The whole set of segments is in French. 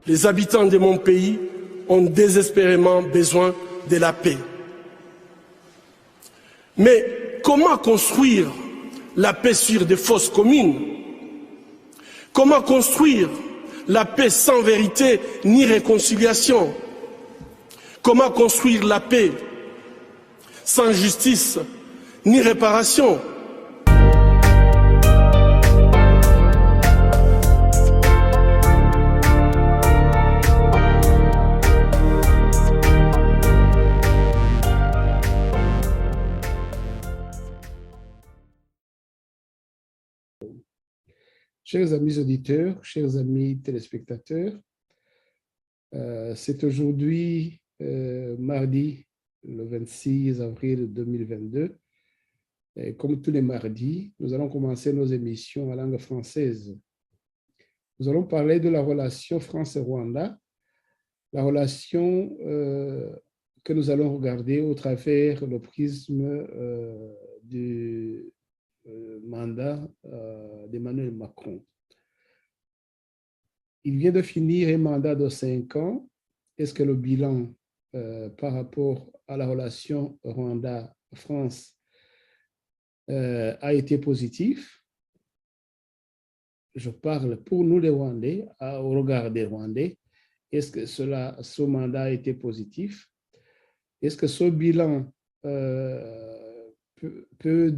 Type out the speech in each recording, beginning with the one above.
Les habitants de mon pays ont désespérément besoin de la paix. Mais comment construire la paix sur des fausses communes? Comment construire la paix sans vérité ni réconciliation? Comment construire la paix sans justice ni réparation? Chers amis auditeurs, chers amis téléspectateurs, c'est aujourd'hui mardi, le 26 avril 2022. Et comme tous les mardis, nous allons commencer nos émissions en langue française. Nous allons parler de la relation France-Rwanda, la relation que nous allons regarder au travers le prisme du mandat d'Emmanuel Macron. Il vient de finir un mandat de 5 ans. Est-ce que le bilan par rapport à la relation Rwanda-France a été positif? Je parle pour nous les Rwandais, au regard des Rwandais. Est-ce que ce mandat a été positif? Est-ce que ce bilan peut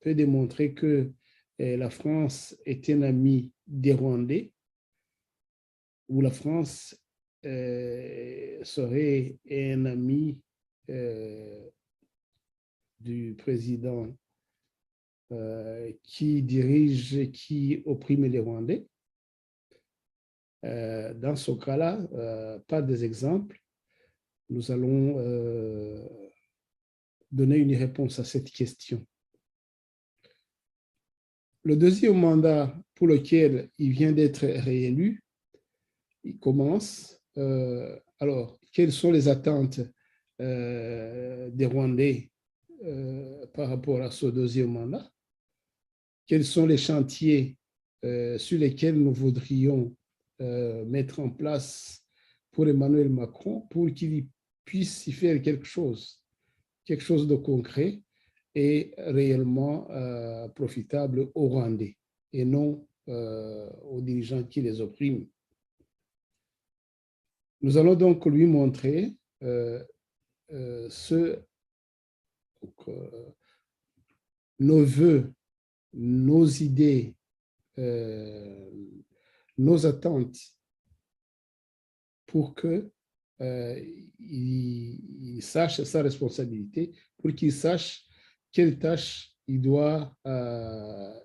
démontrer que la France est un ami des Rwandais, ou la France serait un ami du président qui opprime les Rwandais? Dans ce cas-là, pas des exemples. Nous allons donner une réponse à cette question. Le deuxième mandat pour lequel il vient d'être réélu, il commence. Alors, quelles sont les attentes des Rwandais par rapport à ce deuxième mandat? Quels sont les chantiers sur lesquels nous voudrions mettre en place pour Emmanuel Macron pour qu'il puisse y faire quelque chose de concret et réellement profitable aux Rwandais et non aux dirigeants qui les oppriment. Nous allons donc lui montrer nos vœux, nos idées, nos attentes pour que il sache sa responsabilité, pour qu'il sache quelle tâche il doit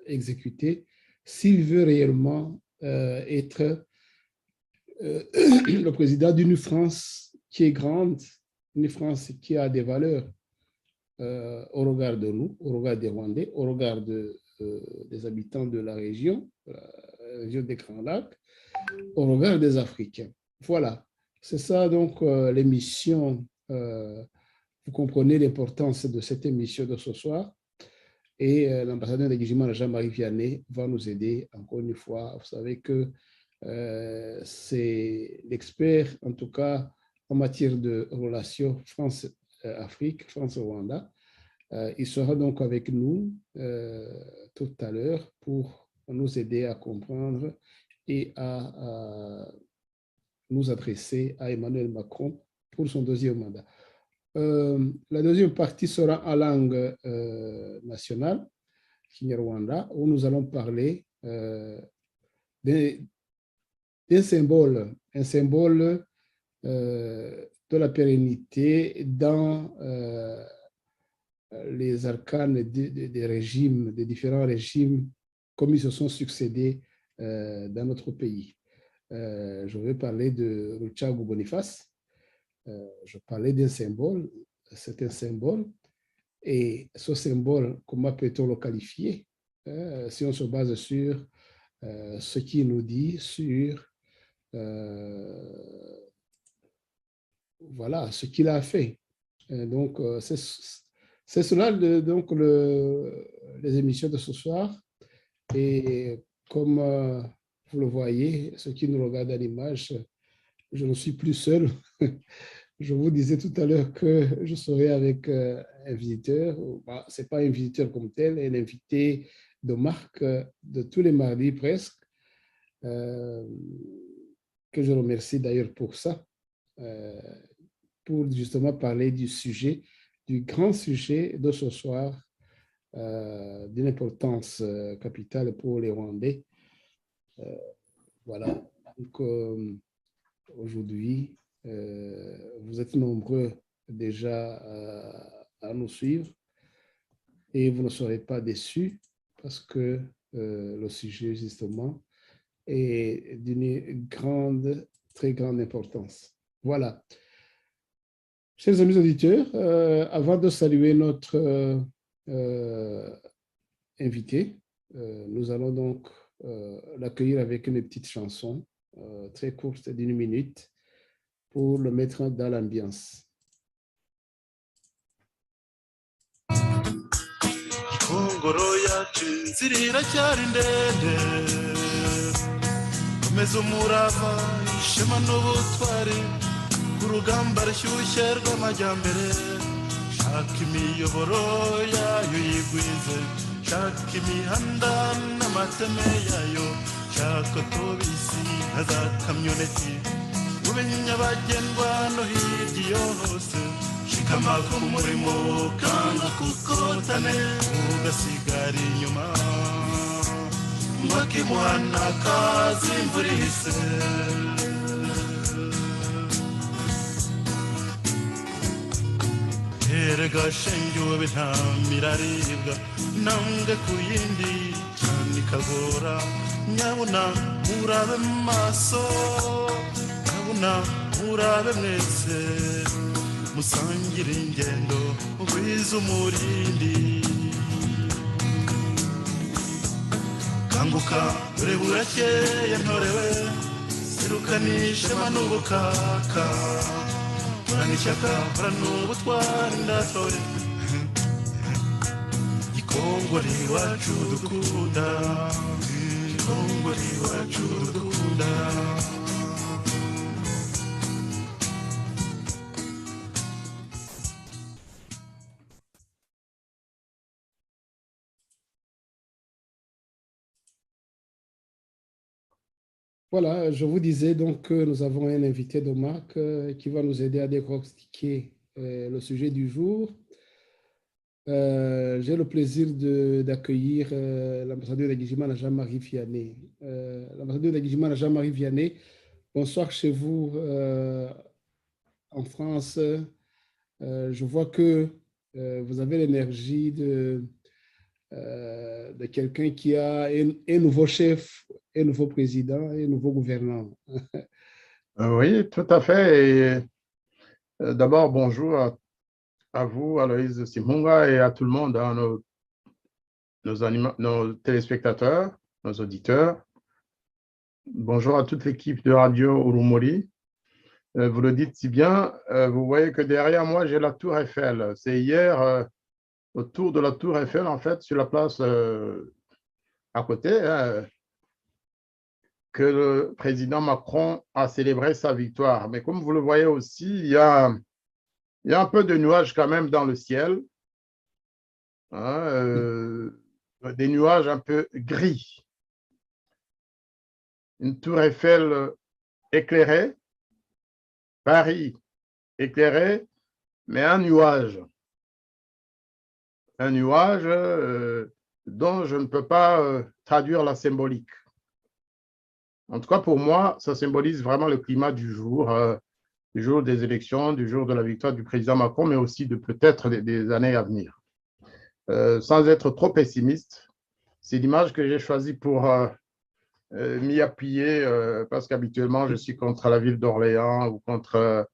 exécuter s'il veut réellement être le président d'une France qui est grande, une France qui a des valeurs au regard de nous, au regard des Rwandais, au regard des habitants de la région des Grands Lacs, au regard des Africains. Voilà. C'est ça, donc, l'émission. Vous comprenez l'importance de cette émission de ce soir. Et l'ambassadeur de Guijima, Jean-Marie Vianney, va nous aider encore une fois. Vous savez que c'est l'expert, en tout cas, en matière de relations France-Afrique, France-Rwanda. Il sera donc avec nous tout à l'heure pour nous aider à comprendre et à nous adresser à Emmanuel Macron pour son deuxième mandat. La deuxième partie sera en langue nationale, Kinyarwanda, où nous allons parler d'un symbole, un symbole de la pérennité dans les arcanes des régimes, des différents régimes, comme ils se sont succédés dans notre pays. Je vais parler de Ruchagu Boniface. Je parlais d'un symbole, c'est un symbole. Et ce symbole, comment peut-on le qualifier si on se base sur ce qu'il nous dit sur voilà, ce qu'il a fait. Donc, c'est cela, donc, les émissions de ce soir. Et comme vous le voyez, ceux qui nous regardent à l'image, je ne suis plus seul. Je vous disais tout à l'heure que je serai avec un visiteur. Ce n'est pas un visiteur comme tel, un invité de marque de tous les mardis presque, que je remercie d'ailleurs pour ça, pour justement parler du sujet, du grand sujet de ce soir, d'une importance capitale pour les Rwandais. Voilà. Donc, aujourd'hui, vous êtes nombreux déjà à nous suivre et vous ne serez pas déçus parce que le sujet, justement, est d'une grande, très grande importance. Voilà. Chers amis auditeurs, avant de saluer notre invité, nous allons donc l'accueillir avec une petite chanson très courte d'une minute pour le mettre dans l'ambiance. Kongoro yacu zirira cyari ndende komeza umurava ishema n'ubutwari ku rugamba rushyushye rw'amajyambere shaka imiyoboro yayo yigwize shaka imihanda n'amateme yayo shaka tubisi nka za kamyoneti ube nyabagendwa no hirya iyo hose shikama ku murimo kandi kukotane ugasigara inyuma mwakimuhana kazi imvura ihise erega shenge ube nta miraribwa nambwe ku yindi cyane ikagora nyabuna murabe maso nyabuna murabe mwese musangire ingendo ugwiza umurindi kanguka dore burakeye ntorewe serukanishe manubukaka horana ishyaka horana ubutwari ndatore gikongore iwacu dukunda gikongore iwacu dukunda. Voilà, je vous disais donc que nous avons un invité de marque qui va nous aider à décortiquer le sujet du jour. J'ai le plaisir d'accueillir l'ambassadeur d'Agijimana Jean-Marie Vianney. L'ambassadeur d'Agijimana Jean-Marie Vianney, bonsoir chez vous en France. Je vois que vous avez l'énergie de quelqu'un qui a un nouveau chef, un nouveau président, un nouveau gouvernant. Oui, tout à fait. Et d'abord, bonjour à vous, Aloïse Simunga, et à tout le monde, hein, nos téléspectateurs, nos auditeurs. Bonjour à toute l'équipe de Radio Urumuri. Vous le dites si bien, vous voyez que derrière moi, j'ai la Tour Eiffel. C'est hier, autour de la Tour Eiffel, en fait, sur la place à côté, hein, que le président Macron a célébré sa victoire. Mais comme vous le voyez aussi, il y a un peu de nuages quand même dans le ciel, hein, des nuages un peu gris. Une tour Eiffel éclairée, Paris éclairé, mais un nuage dont je ne peux pas traduire la symbolique. En tout cas, pour moi, ça symbolise vraiment le climat du jour des élections, du jour de la victoire du président Macron, mais aussi de peut-être des années à venir. Sans être trop pessimiste, c'est l'image que j'ai choisie pour m'y appuyer, parce qu'habituellement, je suis contre la ville d'Orléans ou contre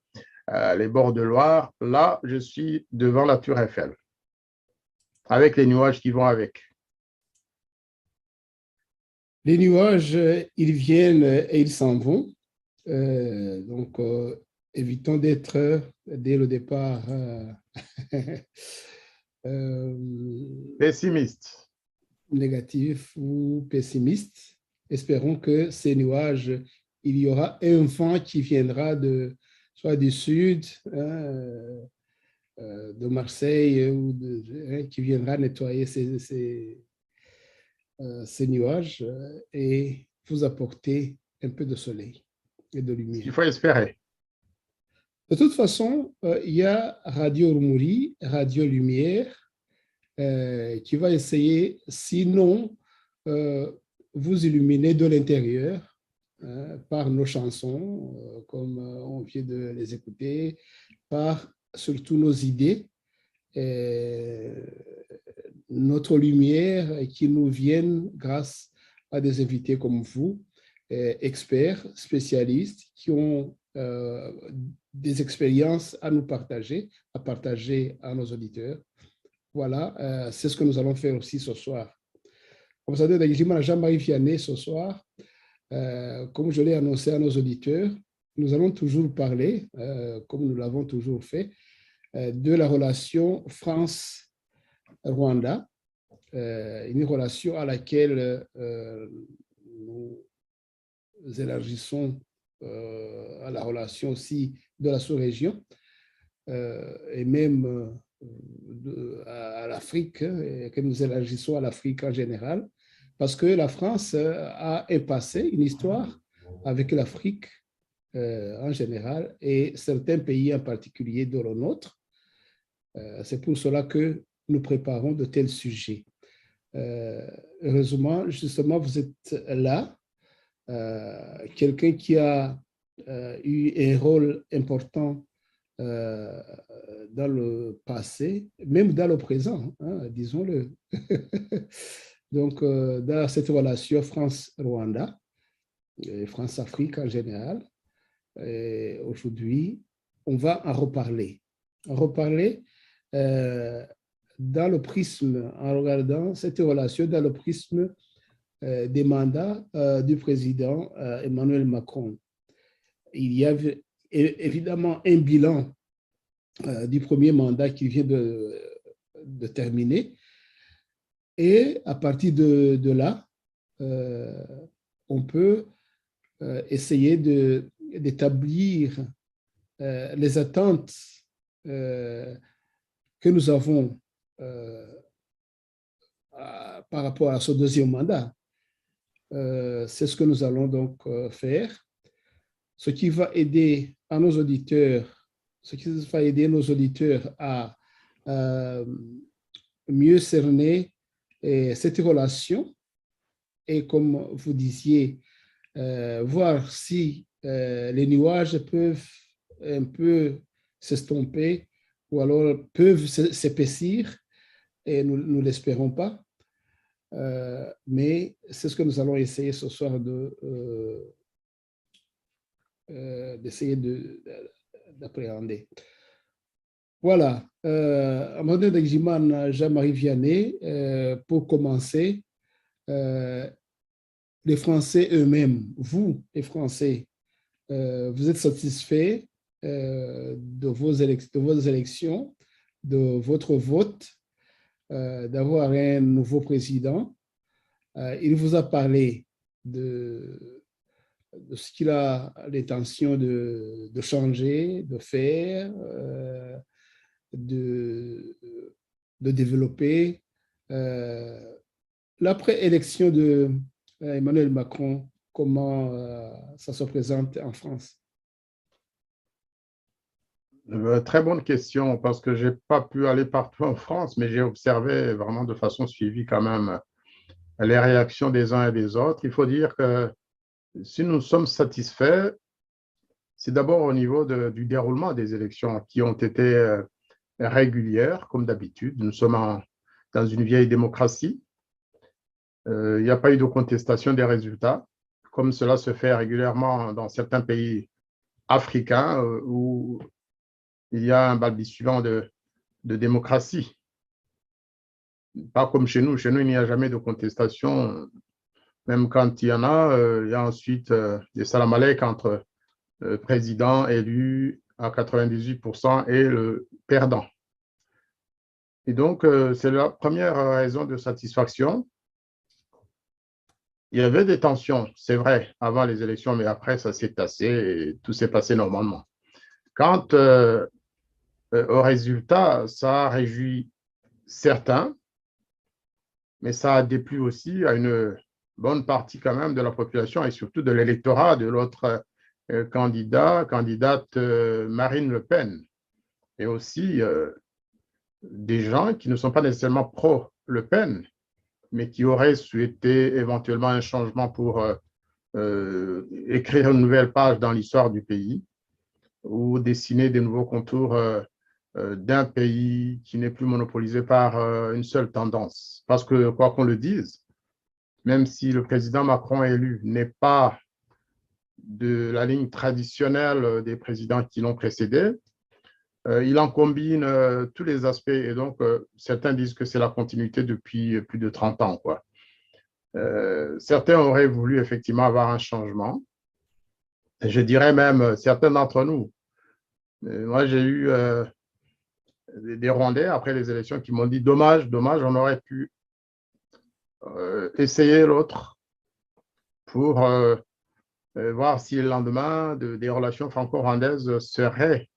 les bords de Loire. Là, je suis devant la Tour Eiffel, avec les nuages qui vont avec. Les nuages, ils viennent et ils s'en vont. Donc, évitons d'être, dès le départ, pessimiste. Négatif ou pessimiste. espérons que ces nuages, il y aura un vent qui viendra soit du sud, de Marseille, ou qui viendra nettoyer ces nuages et vous apporter un peu de soleil et de lumière. Il faut espérer. De toute façon, il y a Radio Urumuri, Radio Lumière, qui va essayer, sinon, vous illuminer de l'intérieur par nos chansons, comme on vient de les écouter, par surtout nos idées, notre lumière qui nous viennent grâce à des invités comme vous, experts, spécialistes, qui ont des expériences à nous partager, à partager à nos auditeurs. Voilà, c'est ce que nous allons faire aussi ce soir. Ambassadeur Ndagijimana Jean-Marie Vianney, ce soir, comme je l'ai annoncé à nos auditeurs, nous allons toujours parler, comme nous l'avons toujours fait, de la relation France-Rwanda, une relation à laquelle nous élargissons à la relation aussi de la sous-région et même à l'Afrique, que nous élargissons à l'Afrique en général, parce que la France a un passé, une histoire avec l'Afrique en général et certains pays en particulier dont le nôtre. C'est pour cela que nous préparons de tels sujets. Heureusement, justement, vous êtes là, quelqu'un qui a eu un rôle important dans le passé, même dans le présent, hein, disons-le. Donc, dans cette relation France-Rwanda, et France-Afrique en général, aujourd'hui, on va en reparler. En reparler dans le prisme, en regardant cette relation dans le prisme des mandats du président Emmanuel Macron. Il y a évidemment un bilan du premier mandat qui vient de terminer. Et à partir de là, on peut essayer d'établir les attentes que nous avons par rapport à ce deuxième mandat. C'est ce que nous allons donc faire, ce qui va aider à nos auditeurs, à mieux cerner cette relation et, comme vous disiez, voir si les nuages peuvent un peu s'estomper ou alors peuvent s'épaissir, et nous ne l'espérons pas. Mais c'est ce que nous allons essayer ce soir d'essayer d'appréhender. Voilà, Ambassadeur Ndagijimana Jean-Marie Vianney, pour commencer, les Français eux-mêmes, vous les Français, vous êtes satisfaits de vos élections, de votre vote, d'avoir un nouveau président. Il vous a parlé de ce qu'il a l'intention de changer, de faire, de développer. L'après-élection de Emmanuel Macron, comment ça se présente en France? Très bonne question, parce que je n'ai pas pu aller partout en France, mais j'ai observé vraiment de façon suivie quand même les réactions des uns et des autres. Il faut dire que si nous sommes satisfaits, c'est d'abord au niveau du déroulement des élections qui ont été régulières, comme d'habitude. Nous sommes dans une vieille démocratie. Il n'y a pas eu de contestation des résultats, comme cela se fait régulièrement dans certains pays africains où il y a un balbutiement de démocratie. Pas comme chez nous. Chez nous, il n'y a jamais de contestation. Même quand il y en a, il y a ensuite des salam alek entre le président élu à 98% et le perdant. Et donc, c'est la première raison de satisfaction. il y avait des tensions, c'est vrai, avant les élections, mais après, ça s'est tassé et tout s'est passé normalement. Quant au résultat, ça a réjoui certains, mais ça a déplu aussi à une bonne partie quand même de la population et surtout de l'électorat de l'autre candidate Marine Le Pen, et aussi des gens qui ne sont pas nécessairement pro-Le Pen, mais qui auraient souhaité éventuellement un changement pour écrire une nouvelle page dans l'histoire du pays ou dessiner des nouveaux contours d'un pays qui n'est plus monopolisé par une seule tendance. Parce que, quoi qu'on le dise, même si le président Macron élu n'est pas de la ligne traditionnelle des présidents qui l'ont précédé, il en combine tous les aspects et donc certains disent que c'est la continuité depuis plus de 30 ans, quoi. Certains auraient voulu effectivement avoir un changement. Je dirais même certains d'entre nous. Moi, j'ai eu des Rwandais après les élections qui m'ont dit dommage, dommage, on aurait pu essayer l'autre pour voir si le lendemain des relations franco-rwandaises seraient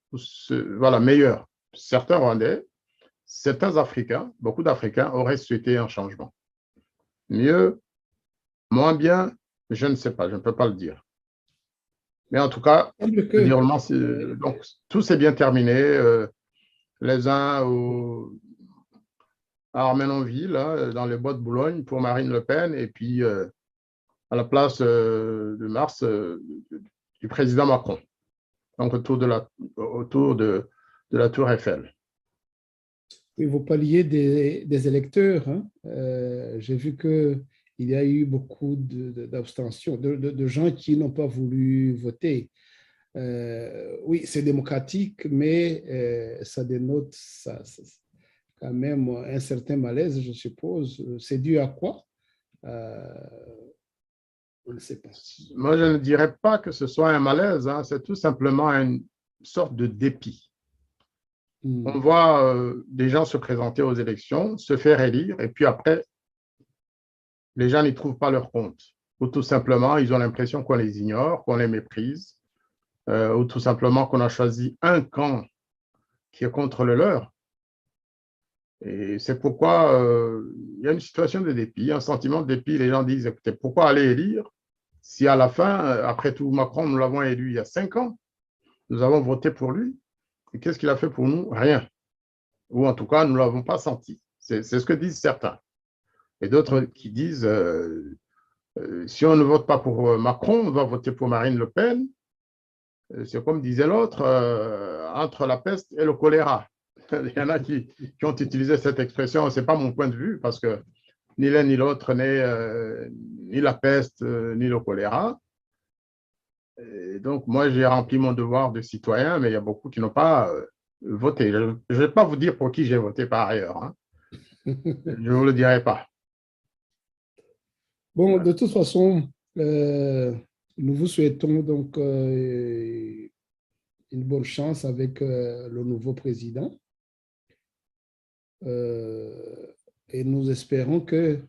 voilà, meilleures. Certains Rwandais, certains Africains, beaucoup d'Africains auraient souhaité un changement. Mieux, moins bien, je ne sais pas, je ne peux pas le dire. Mais en tout cas, donc, tout s'est bien terminé. Les uns à Armenonville, hein, dans les bois de Boulogne, pour Marine Le Pen, et puis à la place de Mars du président Macron, donc autour de la Tour Eiffel. Oui, vous parliez des électeurs. Hein. J'ai vu qu'il y a eu beaucoup d'abstention, de gens qui n'ont pas voulu voter. Oui, c'est démocratique, mais ça dénote quand même un certain malaise, je suppose. C'est dû à quoi? On ne sait pas. Moi, je ne dirais pas que ce soit un malaise, hein, c'est tout simplement une sorte de dépit. On voit des gens se présenter aux élections, se faire élire, et puis après, les gens n'y trouvent pas leur compte. Ou tout simplement, ils ont l'impression qu'on les ignore, qu'on les méprise, ou tout simplement qu'on a choisi un camp qui est contre le leur. Et c'est pourquoi il y a une situation de dépit, un sentiment de dépit. Les gens disent, écoutez, pourquoi aller élire si à la fin, après tout, Macron, nous l'avons élu il y a 5 ans, nous avons voté pour lui, et qu'est-ce qu'il a fait pour nous? Rien. Ou en tout cas, nous ne l'avons pas senti. C'est ce que disent certains. Et d'autres qui disent, si on ne vote pas pour Macron, on va voter pour Marine Le Pen. C'est comme disait l'autre, entre la peste et le choléra. Il y en a qui ont utilisé cette expression, ce n'est pas mon point de vue, parce que ni l'un ni l'autre n'est ni la peste ni le choléra. Et donc, moi, j'ai rempli mon devoir de citoyen, mais il y a beaucoup qui n'ont pas voté. Je ne vais pas vous dire pour qui j'ai voté par ailleurs. Hein. Je ne vous le dirai pas. Bon, de toute façon, nous vous souhaitons donc une bonne chance avec le nouveau président. Et nous espérons que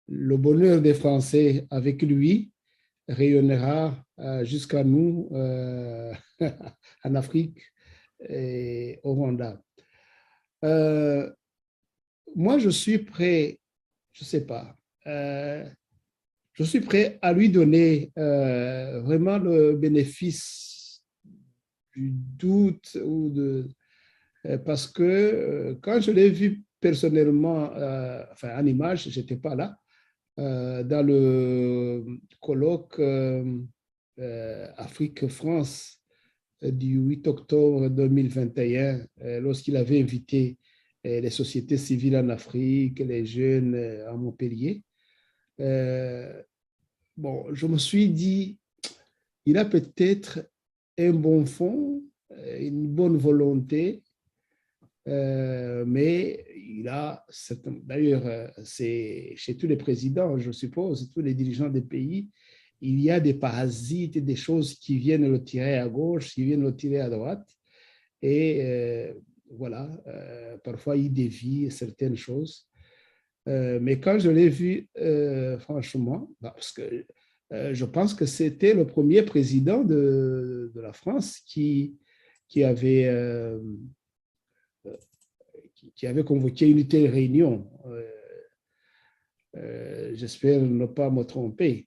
le bonheur des Français avec lui rayonnera jusqu'à nous en Afrique et au Rwanda. Moi, je suis prêt, je ne sais pas, je suis prêt à lui donner vraiment le bénéfice du doute ou parce que quand je l'ai vu personnellement, enfin en image, je n'étais pas là, dans le colloque Afrique-France du 8 octobre 2021, lorsqu'il avait invité les sociétés civiles en Afrique, les jeunes à Montpellier. Bon, je me suis dit, il a peut-être un bon fond, une bonne volonté, mais il a, d'ailleurs, c'est chez tous les présidents, je suppose, tous les dirigeants des pays, il y a des parasites, des choses qui viennent le tirer à gauche, qui viennent le tirer à droite. Et voilà, parfois il dévie certaines choses. Mais quand je l'ai vu, franchement, parce que je pense que c'était le premier président de la France qui avait, qui avait convoqué une telle réunion. J'espère ne pas me tromper.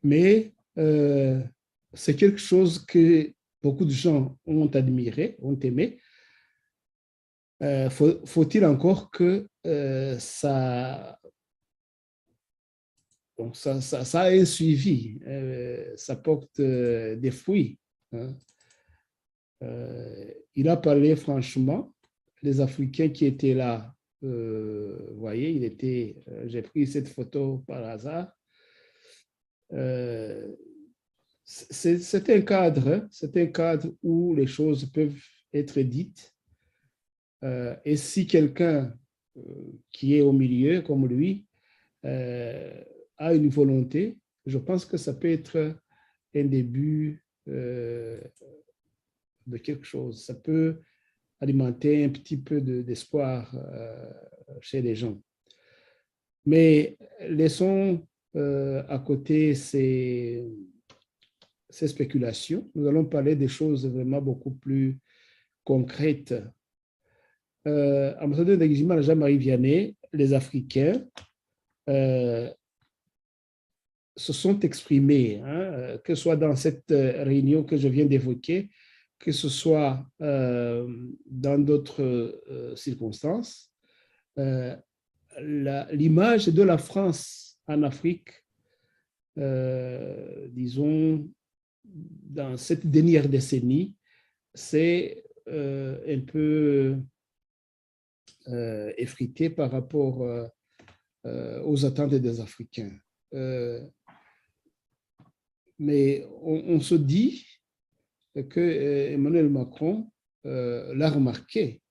Mais c'est quelque chose que beaucoup de gens ont admiré, ont aimé. Faut-il encore que ça a un suivi, ça porte des fruits. Hein. Il a parlé franchement, les Africains qui étaient là, vous voyez, j'ai pris cette photo par hasard. C'est un cadre où les choses peuvent être dites. Et si quelqu'un qui est au milieu, comme lui, a une volonté, je pense que ça peut être un début de quelque chose. Ça peut alimenter un petit peu d'espoir chez les gens. Mais laissons à côté ces spéculations. Nous allons parler des choses vraiment beaucoup plus concrètes. Ambassadeur d'Agizima, Jean-Marie Vianney, les Africains se sont exprimés, hein, que ce soit dans cette réunion que je viens d'évoquer, que ce soit dans d'autres circonstances. L'image de la France en Afrique, disons, dans cette dernière décennie, c'est un peu effrité par rapport aux attentes des Africains. Mais on se dit que Emmanuel Macron l'a remarqué.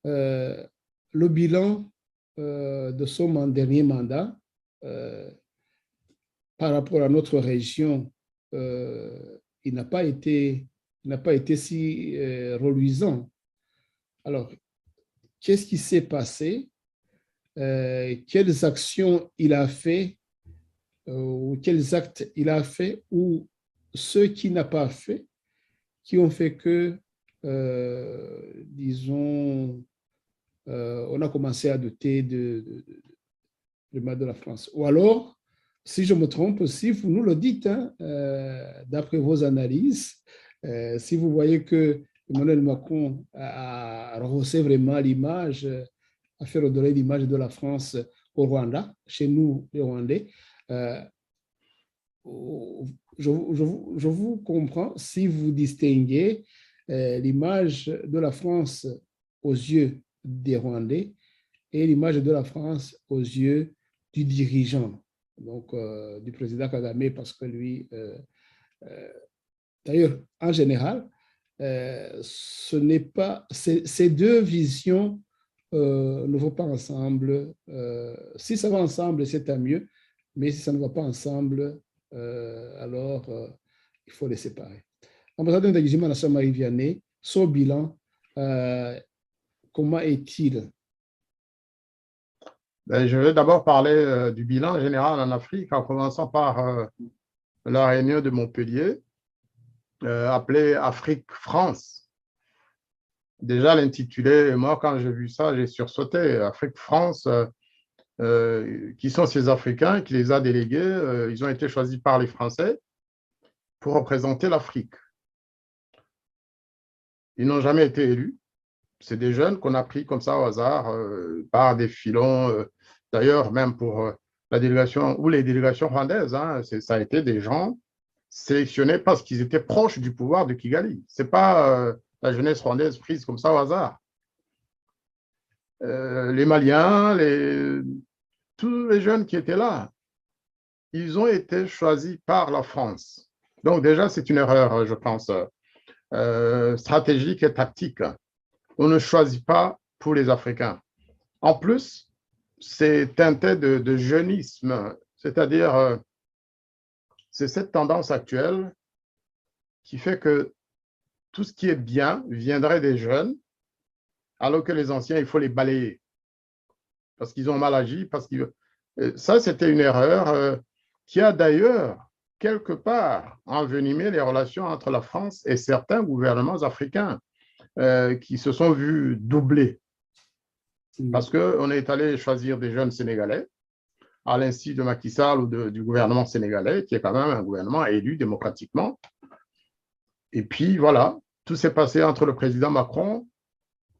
Le bilan de son dernier mandat par rapport à notre région, il n'a pas été si reluisant. Alors, qu'est-ce qui s'est passé? Quelles actions il a fait ou quels actes il a fait ou ceux qu'il n'a pas fait qui ont fait que, disons, on a commencé à douter de la France. Ou alors, si je me trompe aussi, vous nous le dites, hein, d'après vos analyses, si vous voyez que Emmanuel Macron a rehaussé vraiment l'image, a fait redorer l'image de la France au Rwanda, chez nous, les Rwandais, je vous comprends si vous distinguez l'image de la France aux yeux des Rwandais et l'image de la France aux yeux du dirigeant, donc du président Kagame, parce que lui, d'ailleurs, en général, ce n'est pas, ces deux visions ne vont pas ensemble. Si ça va ensemble, c'est tant mieux, mais si ça ne va pas ensemble, alors il faut les séparer. Ambassadeur d'Agizima, Jean-Marie Vianney, son bilan, comment est-il? Je vais d'abord parler du bilan général en Afrique, en commençant par la réunion de Montpellier, appelée Afrique-France. Déjà, l'intitulé, moi, quand j'ai vu ça, j'ai sursauté. Afrique-France, qui sont ces Africains, qui les a délégués, ils ont été choisis par les Français pour représenter l'Afrique. Ils n'ont jamais été élus. C'est des jeunes qu'on a pris comme ça au hasard, par des filons. D'ailleurs, même pour la délégation ou les délégations rwandaises, hein, ça a été des gens sélectionnés parce qu'ils étaient proches du pouvoir de Kigali. Ce n'est pas la jeunesse rwandaise prise comme ça au hasard. Les Maliens, tous les jeunes qui étaient là, ils ont été choisis par la France. Donc déjà, c'est une erreur, je pense, stratégique et tactique. On ne choisit pas pour les Africains. En plus, c'est teinté de jeunisme, c'est-à-dire c'est cette tendance actuelle qui fait que tout ce qui est bien viendrait des jeunes, alors que les anciens, il faut les balayer. parce qu'ils ont mal agi, ça, c'était une erreur qui a d'ailleurs, quelque part, envenimé les relations entre la France et certains gouvernements africains qui se sont vus doubler. Parce qu'on est allé choisir des jeunes Sénégalais, à l'insu de Macky Sall ou du gouvernement sénégalais, qui est quand même un gouvernement élu démocratiquement. Et puis, voilà, tout s'est passé entre le président Macron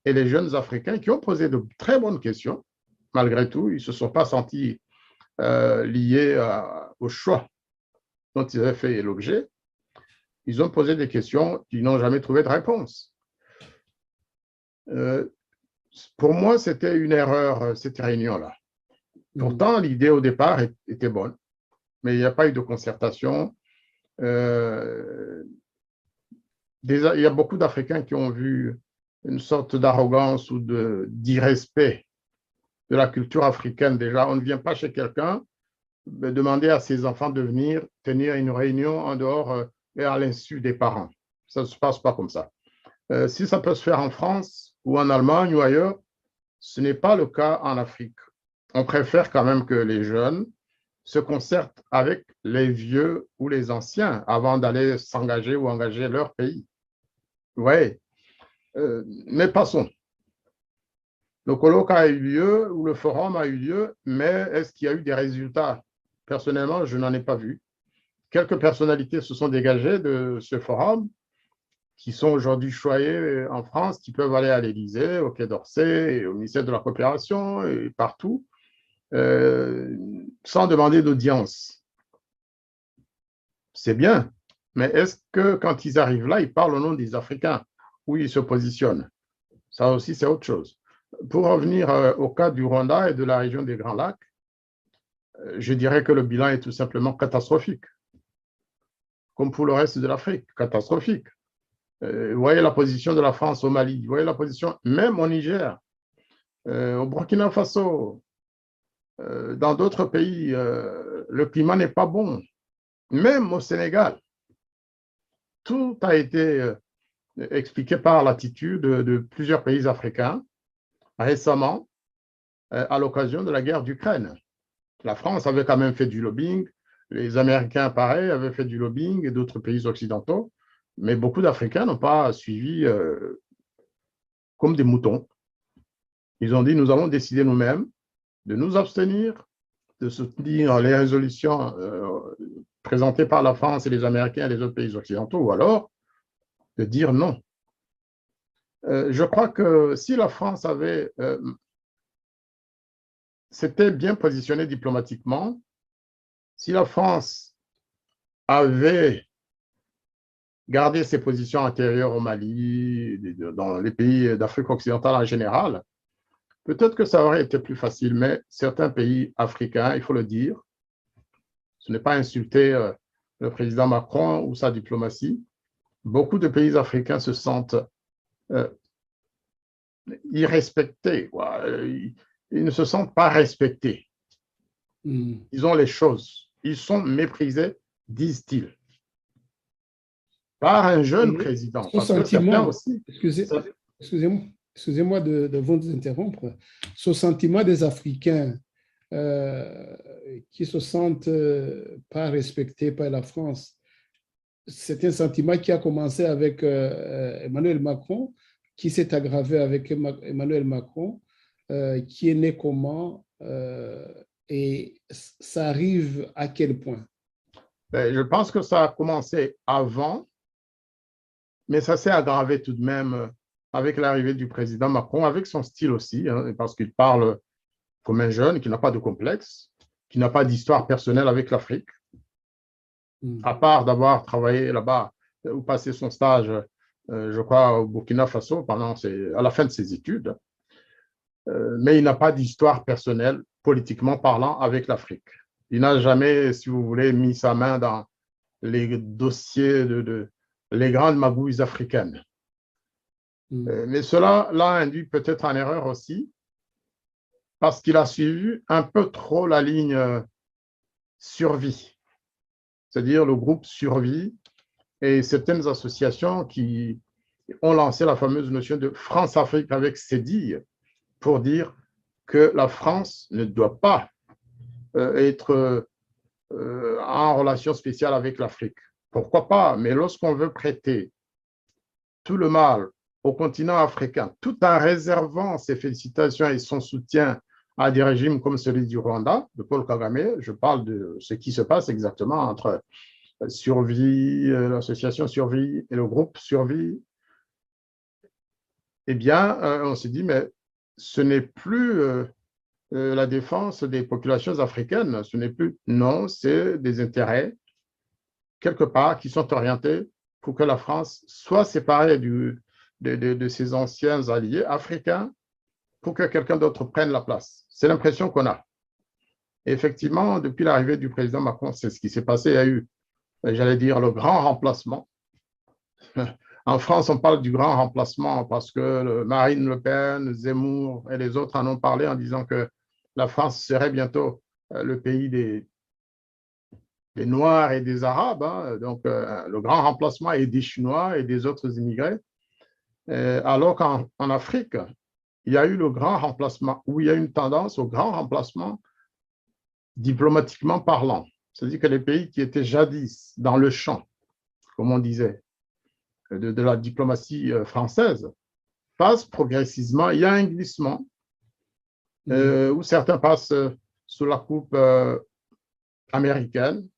et les jeunes Africains qui ont posé de très bonnes questions. Malgré tout, ils ne se sont pas sentis liés au choix dont ils avaient fait l'objet. Ils ont posé des questions qui n'ont jamais trouvé de réponse. Pour moi, c'était une erreur, cette réunion-là. Pourtant, l'idée au départ était bonne, mais il n'y a pas eu de concertation. Il y a beaucoup d'Africains qui ont vu une sorte d'arrogance ou d'irrespect de la culture africaine. Déjà, on ne vient pas chez quelqu'un demander à ses enfants de venir tenir une réunion en dehors et à l'insu des parents. Ça ne se passe pas comme ça. Si ça peut se faire en France ou en Allemagne ou ailleurs, ce n'est pas le cas en Afrique. On préfère quand même que les jeunes se concertent avec les vieux ou les anciens avant d'aller s'engager ou engager leur pays. Oui, mais passons. Le colloque a eu lieu ou le forum a eu lieu, mais est-ce qu'il y a eu des résultats? Personnellement, je n'en ai pas vu. Quelques personnalités se sont dégagées de ce forum, qui sont aujourd'hui choyées en France, qui peuvent aller à l'Élysée, au Quai d'Orsay, au ministère de la Coopération et partout, sans demander d'audience. C'est bien, mais est-ce que quand ils arrivent là, ils parlent au nom des Africains, où ils se positionnent? Ça aussi, c'est autre chose. Pour revenir au cas du Rwanda et de la région des Grands Lacs, je dirais que le bilan est tout simplement catastrophique, comme pour le reste de l'Afrique, catastrophique. Vous voyez la position de la France au Mali, vous voyez la position même au Niger, au Burkina Faso, dans d'autres pays, le climat n'est pas bon, même au Sénégal. Tout a été expliqué par l'attitude de plusieurs pays africains récemment, à l'occasion de la guerre d'Ukraine. La France avait quand même fait du lobbying, les Américains, pareil, avaient fait du lobbying et d'autres pays occidentaux, mais beaucoup d'Africains n'ont pas suivi comme des moutons. Ils ont dit, nous allons décider nous-mêmes de nous abstenir, de soutenir les résolutions présentées par la France et les Américains et les autres pays occidentaux, ou alors de dire non. Je crois que si la France s'était bien positionnée diplomatiquement, si la France avait gardé ses positions antérieures au Mali, dans les pays d'Afrique occidentale en général, peut-être que ça aurait été plus facile, mais certains pays africains, il faut le dire, ce n'est pas insulter le président Macron ou sa diplomatie, beaucoup de pays africains se sentent irrespectés. Ils ne se sentent pas respectés. Ils ont les choses. Ils sont méprisés, disent-ils, par un jeune président. Ce sentiment, excusez-moi de vous interrompre, ce sentiment des Africains qui se sentent pas respectés par la France, c'est un sentiment qui a commencé avec Emmanuel Macron, qui s'est aggravé avec Emmanuel Macron, qui est né comment et ça arrive à quel point? Je pense que ça a commencé avant, mais ça s'est aggravé tout de même avec l'arrivée du président Macron, avec son style aussi, parce qu'il parle comme un jeune qui n'a pas de complexe, qui n'a pas d'histoire personnelle avec l'Afrique, à part d'avoir travaillé là-bas ou passé son stage, je crois, au Burkina Faso à la fin de ses études. Mais il n'a pas d'histoire personnelle, politiquement parlant, avec l'Afrique. Il n'a jamais, si vous voulez, mis sa main dans les dossiers les grandes magouilles africaines. Mais cela l'a induit peut-être en erreur aussi, parce qu'il a suivi un peu trop la ligne survie, c'est-à-dire le groupe survie et certaines associations qui ont lancé la fameuse notion de France-Afrique avec CEDI pour dire que la France ne doit pas être en relation spéciale avec l'Afrique. Pourquoi pas? Mais lorsqu'on veut prêter tout le mal au continent africain, tout en réservant ses félicitations et son soutien à des régimes comme celui du Rwanda, de Paul Kagame, je parle de ce qui se passe exactement entre Survie, l'association Survie et le groupe Survie, eh bien, on s'est dit, mais ce n'est plus la défense des populations africaines, ce n'est plus, non, c'est des intérêts, quelque part, qui sont orientés pour que la France soit séparée de ses anciens alliés africains pour que quelqu'un d'autre prenne la place. C'est l'impression qu'on a. Et effectivement, depuis l'arrivée du président Macron, c'est ce qui s'est passé. Il y a eu, j'allais dire, le grand remplacement. En France, on parle du grand remplacement parce que Marine Le Pen, Zemmour et les autres en ont parlé en disant que la France serait bientôt le pays des Noirs et des Arabes, hein. Donc le grand remplacement est des Chinois et des autres immigrés. Alors qu'en Afrique, il y a eu le grand remplacement, où il y a une tendance au grand remplacement diplomatiquement parlant. C'est-à-dire que les pays qui étaient jadis dans le champ, comme on disait, de la diplomatie française, passent progressivement. Il y a un glissement où certains passent sous la coupe américaine.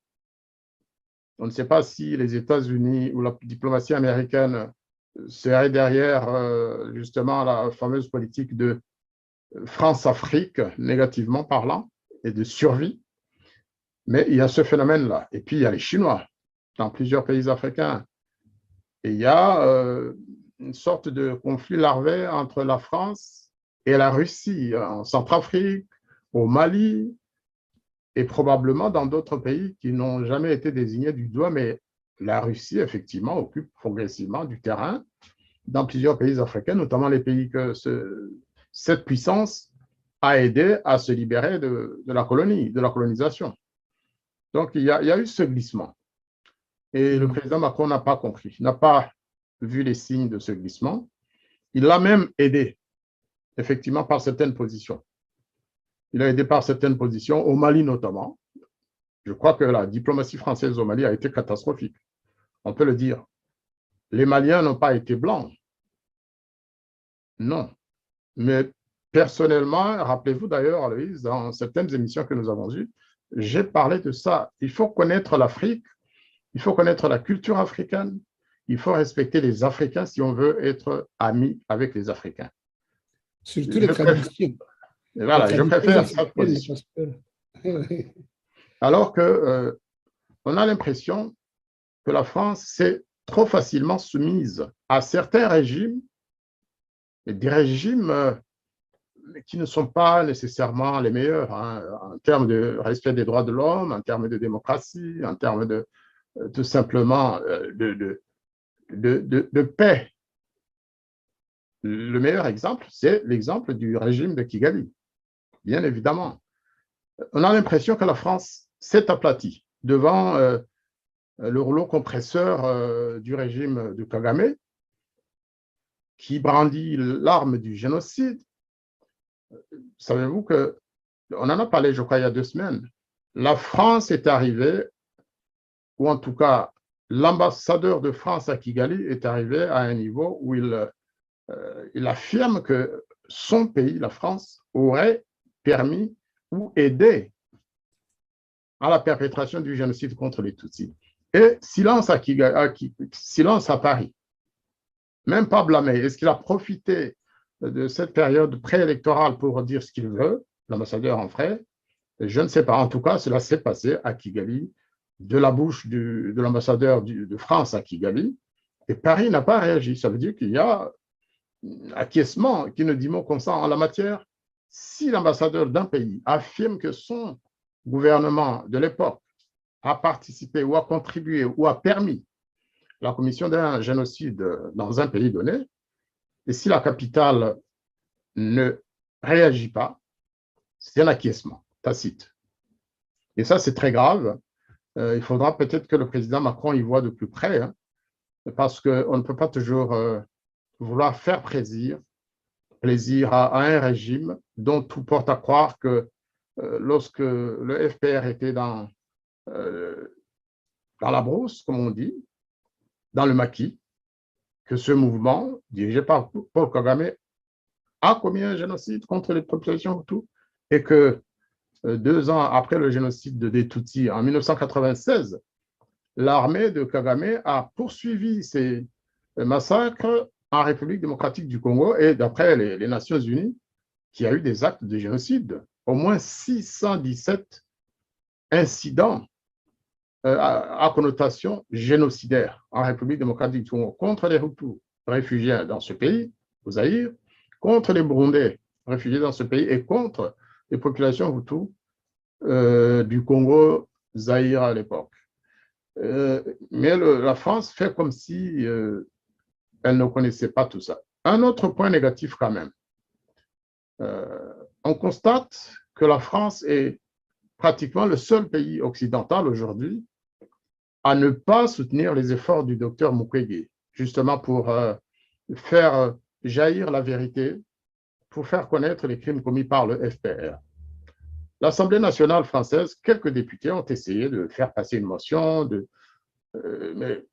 On ne sait pas si les États-Unis ou la diplomatie américaine serait derrière justement la fameuse politique de France-Afrique, négativement parlant, et de survie. Mais il y a ce phénomène-là. Et puis, il y a les Chinois dans plusieurs pays africains. Et il y a une sorte de conflit larvaire entre la France et la Russie, en Centrafrique, au Mali, et probablement dans d'autres pays qui n'ont jamais été désignés du doigt, mais la Russie, effectivement, occupe progressivement du terrain dans plusieurs pays africains, notamment les pays que cette puissance a aidé à se libérer de la colonie, de la colonisation. Donc, il y a eu ce glissement. Et le président Macron n'a pas compris, n'a pas vu les signes de ce glissement. Il l'a même aidé, effectivement, par certaines positions. Il a aidé par certaines positions, au Mali notamment. Je crois que la diplomatie française au Mali a été catastrophique. On peut le dire. Les Maliens n'ont pas été blancs. Non. Mais personnellement, rappelez-vous d'ailleurs, Aloïse, dans certaines émissions que nous avons eues, j'ai parlé de ça. Il faut connaître l'Afrique, il faut connaître la culture africaine, il faut respecter les Africains si on veut être amis avec les Africains. Surtout les traditions. Voilà, je préfère cette position. Alors que on a l'impression que la France s'est trop facilement soumise à certains régimes, des régimes qui ne sont pas nécessairement les meilleurs en termes de respect des droits de l'homme, en termes de démocratie, en termes de tout simplement de paix. Le meilleur exemple, c'est l'exemple du régime de Kigali, bien évidemment. On a l'impression que la France s'est aplatie devant le rouleau compresseur du régime de Kagame, qui brandit l'arme du génocide. Savez-vous que, on en a parlé, je crois, il y a 2 semaines, la France est arrivée, ou en tout cas, l'ambassadeur de France à Kigali est arrivé à un niveau où il affirme que son pays, la France, aurait permis ou aidé à la perpétration du génocide contre les Tutsis. Et silence à Kigali, silence à Paris. Même pas blâmé. Est-ce qu'il a profité de cette période préélectorale pour dire ce qu'il veut, l'ambassadeur en frais? Je ne sais pas. En tout cas, cela s'est passé à Kigali, de la bouche de l'ambassadeur de France à Kigali, et Paris n'a pas réagi. Ça veut dire qu'il y a acquiescement, qui ne dit mot consent en la matière. Si l'ambassadeur d'un pays affirme que son gouvernement de l'époque a participé ou a contribué ou a permis la commission d'un génocide dans un pays donné, et si la capitale ne réagit pas, c'est un acquiescement tacite. Et ça, c'est très grave. Il faudra peut-être que le président Macron y voit de plus près, parce qu'on ne peut pas toujours vouloir faire plaisir plaisir à un régime dont tout porte à croire que lorsque le FPR était dans la brousse, comme on dit, dans le maquis, que ce mouvement, dirigé par Paul Kagame, a commis un génocide contre les populations Hutus et que 2 ans après le génocide des Tutsis, en 1996, l'armée de Kagame a poursuivi ces massacres en République démocratique du Congo et d'après les Nations unies, qu'il y a eu des actes de génocide, au moins 617 incidents à connotation génocidaire en République démocratique du Congo contre les Hutus réfugiés dans ce pays, au Zaïre, contre les Burundais réfugiés dans ce pays et contre les populations Hutus du Congo, Zaïre à l'époque. Mais la France fait comme si elle ne connaissait pas tout ça. Un autre point négatif quand même. On constate que la France est pratiquement le seul pays occidental aujourd'hui à ne pas soutenir les efforts du docteur Mukwege, justement pour faire jaillir la vérité, pour faire connaître les crimes commis par le FPR. L'Assemblée nationale française, quelques députés ont essayé de faire passer une motion, mais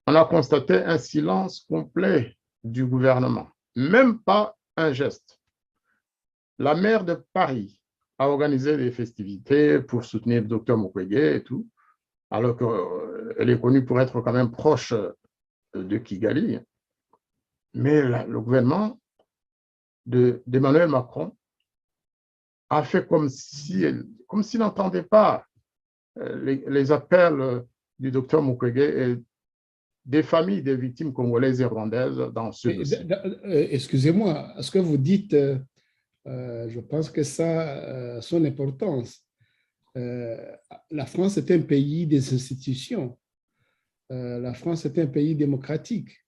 on a constaté un silence complet du gouvernement, même pas un geste. La maire de Paris a organisé des festivités pour soutenir le docteur Mukwege et tout, alors qu'elle est connue pour être quand même proche de Kigali. Mais le gouvernement d'Emmanuel Macron a fait comme s'il n'entendait pas les appels du docteur Mukwege et des familles des victimes congolaises et rwandaises dans ce dossier. Excusez-moi, ce que vous dites, je pense que ça a son importance. La France est un pays des institutions. La France est un pays démocratique.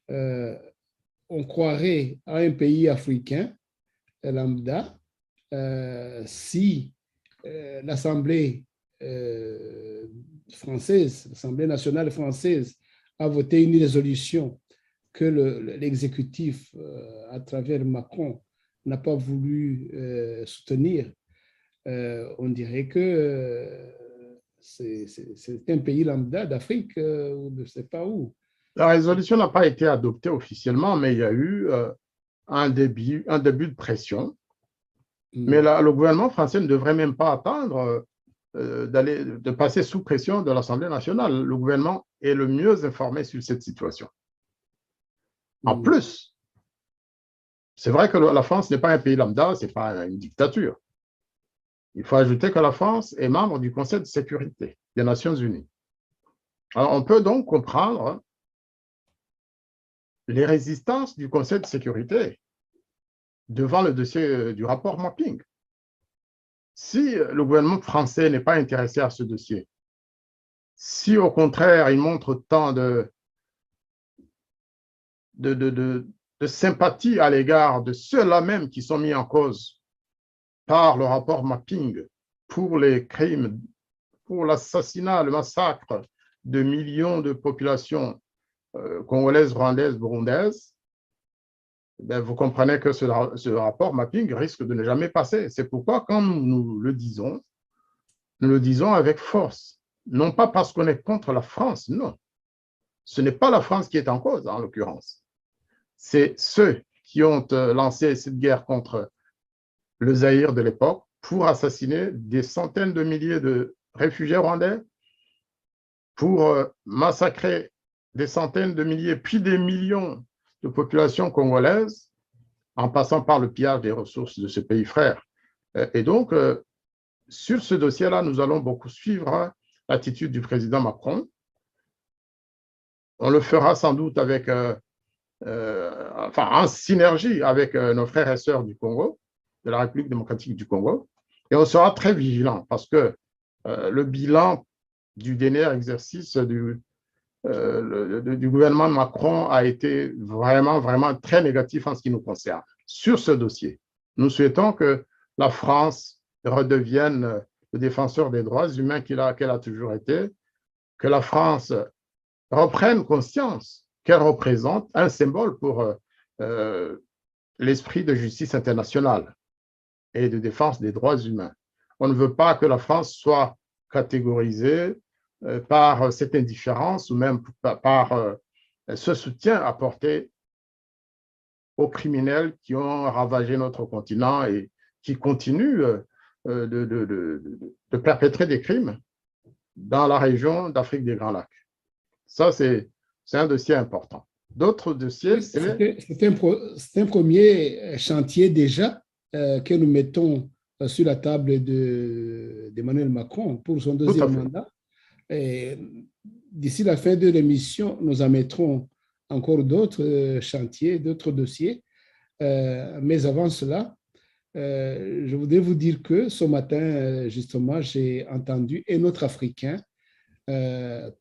On croirait à un pays africain, lambda, si l'Assemblée française, l'Assemblée nationale française a voté une résolution que l'exécutif, à travers Macron, n'a pas voulu soutenir. On dirait que c'est un pays lambda d'Afrique ou de je ne sais pas où. La résolution n'a pas été adoptée officiellement, mais il y a eu un début de pression. Mais le gouvernement français ne devrait même pas attendre de passer sous pression de l'Assemblée nationale. Le gouvernement est le mieux informé sur cette situation. En plus, c'est vrai que la France n'est pas un pays lambda, ce n'est pas une dictature. Il faut ajouter que la France est membre du Conseil de sécurité des Nations unies. Alors, on peut donc comprendre les résistances du Conseil de sécurité devant le dossier du rapport Mapping. Si le gouvernement français n'est pas intéressé à ce dossier, si au contraire il montre tant de sympathie à l'égard de ceux-là même qui sont mis en cause par le rapport Mapping pour les crimes, pour l'assassinat, le massacre de millions de populations congolaises, rwandaises, burundaises, ben vous comprenez que ce rapport Mapping risque de ne jamais passer. C'est pourquoi, quand nous le disons avec force. Non pas parce qu'on est contre la France, non. Ce n'est pas la France qui est en cause, en l'occurrence. C'est ceux qui ont lancé cette guerre contre le Zaïre de l'époque pour assassiner des centaines de milliers de réfugiés rwandais, pour massacrer des centaines de milliers, puis des millions de populations congolaises, en passant par le pillage des ressources de ce pays frère. Et donc, sur ce dossier-là, nous allons beaucoup suivre l'attitude du président Macron. On le fera sans doute avec, en synergie avec nos frères et sœurs du Congo, de la République démocratique du Congo, et on sera très vigilant parce que le bilan du dernier exercice du gouvernement Macron a été vraiment très négatif en ce qui nous concerne. Sur ce dossier, nous souhaitons que la France redevienne le défenseur des droits humains qu'elle a toujours été, que la France reprenne conscience qu'elle représente un symbole pour l'esprit de justice internationale et de défense des droits humains. On ne veut pas que la France soit catégorisée par cette indifférence ou même par ce soutien apporté aux criminels qui ont ravagé notre continent et qui continuent de perpétrer des crimes dans la région d'Afrique des Grands Lacs. Ça, c'est un dossier important. D'autres dossiers, c'est un premier chantier déjà que nous mettons sur la table d'Emmanuel Macron pour son deuxième mandat. D'ici la fin de l'émission, nous en mettrons encore d'autres chantiers, d'autres dossiers. Mais avant cela, je voudrais vous dire que ce matin, justement, j'ai entendu un autre Africain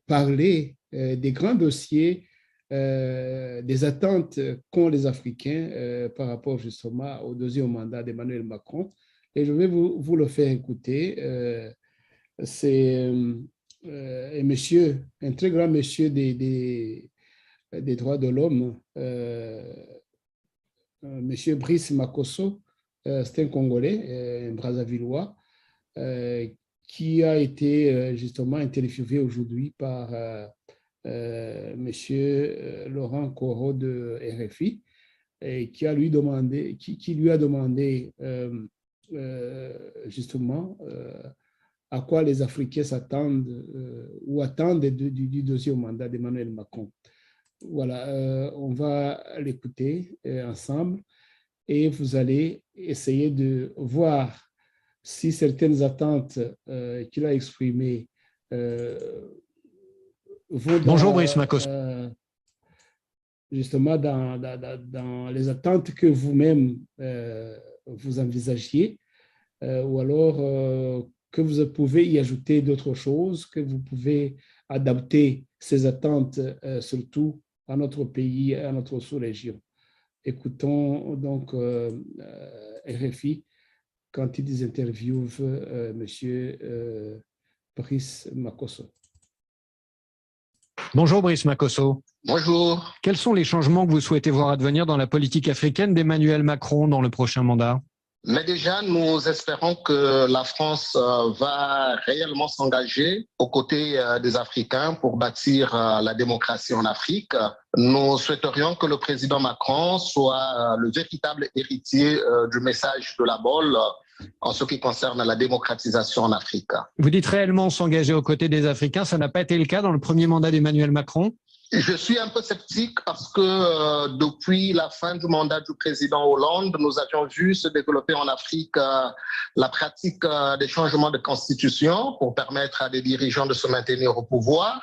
parler des grands dossiers, des attentes qu'ont les Africains par rapport justement au deuxième mandat d'Emmanuel Macron. Et je vais vous le faire écouter. C'est un très grand monsieur des droits de l'homme, monsieur Brice Makosso, c'est un Congolais, un Brazzavillois, qui a été justement interviewé aujourd'hui par monsieur Laurent Corot de RFI, et qui lui a demandé justement à quoi les Africains s'attendent ou attendent du deuxième mandat d'Emmanuel Macron. Voilà, on va l'écouter ensemble et vous allez essayer de voir si certaines attentes qu'il a exprimées vont Bonjour Brice Makosso. Justement dans les attentes que vous-même vous envisagiez, ou alors que vous pouvez y ajouter d'autres choses, que vous pouvez adapter ces attentes surtout à notre pays, à notre sous-région. Écoutons donc RFI quand ils interviewent M. Brice Makosso. Bonjour Brice Makosso. Bonjour. Quels sont les changements que vous souhaitez voir advenir dans la politique africaine d'Emmanuel Macron dans le prochain mandat? Mais déjà, nous espérons que la France va réellement s'engager aux côtés des Africains pour bâtir la démocratie en Afrique. Nous souhaiterions que le président Macron soit le véritable héritier du message de la Baule en ce qui concerne la démocratisation en Afrique. Vous dites réellement s'engager aux côtés des Africains, ça n'a pas été le cas dans le premier mandat d'Emmanuel Macron? Je suis un peu sceptique parce que depuis la fin du mandat du président Hollande, nous avions vu se développer en Afrique la pratique des changements de constitution pour permettre à des dirigeants de se maintenir au pouvoir.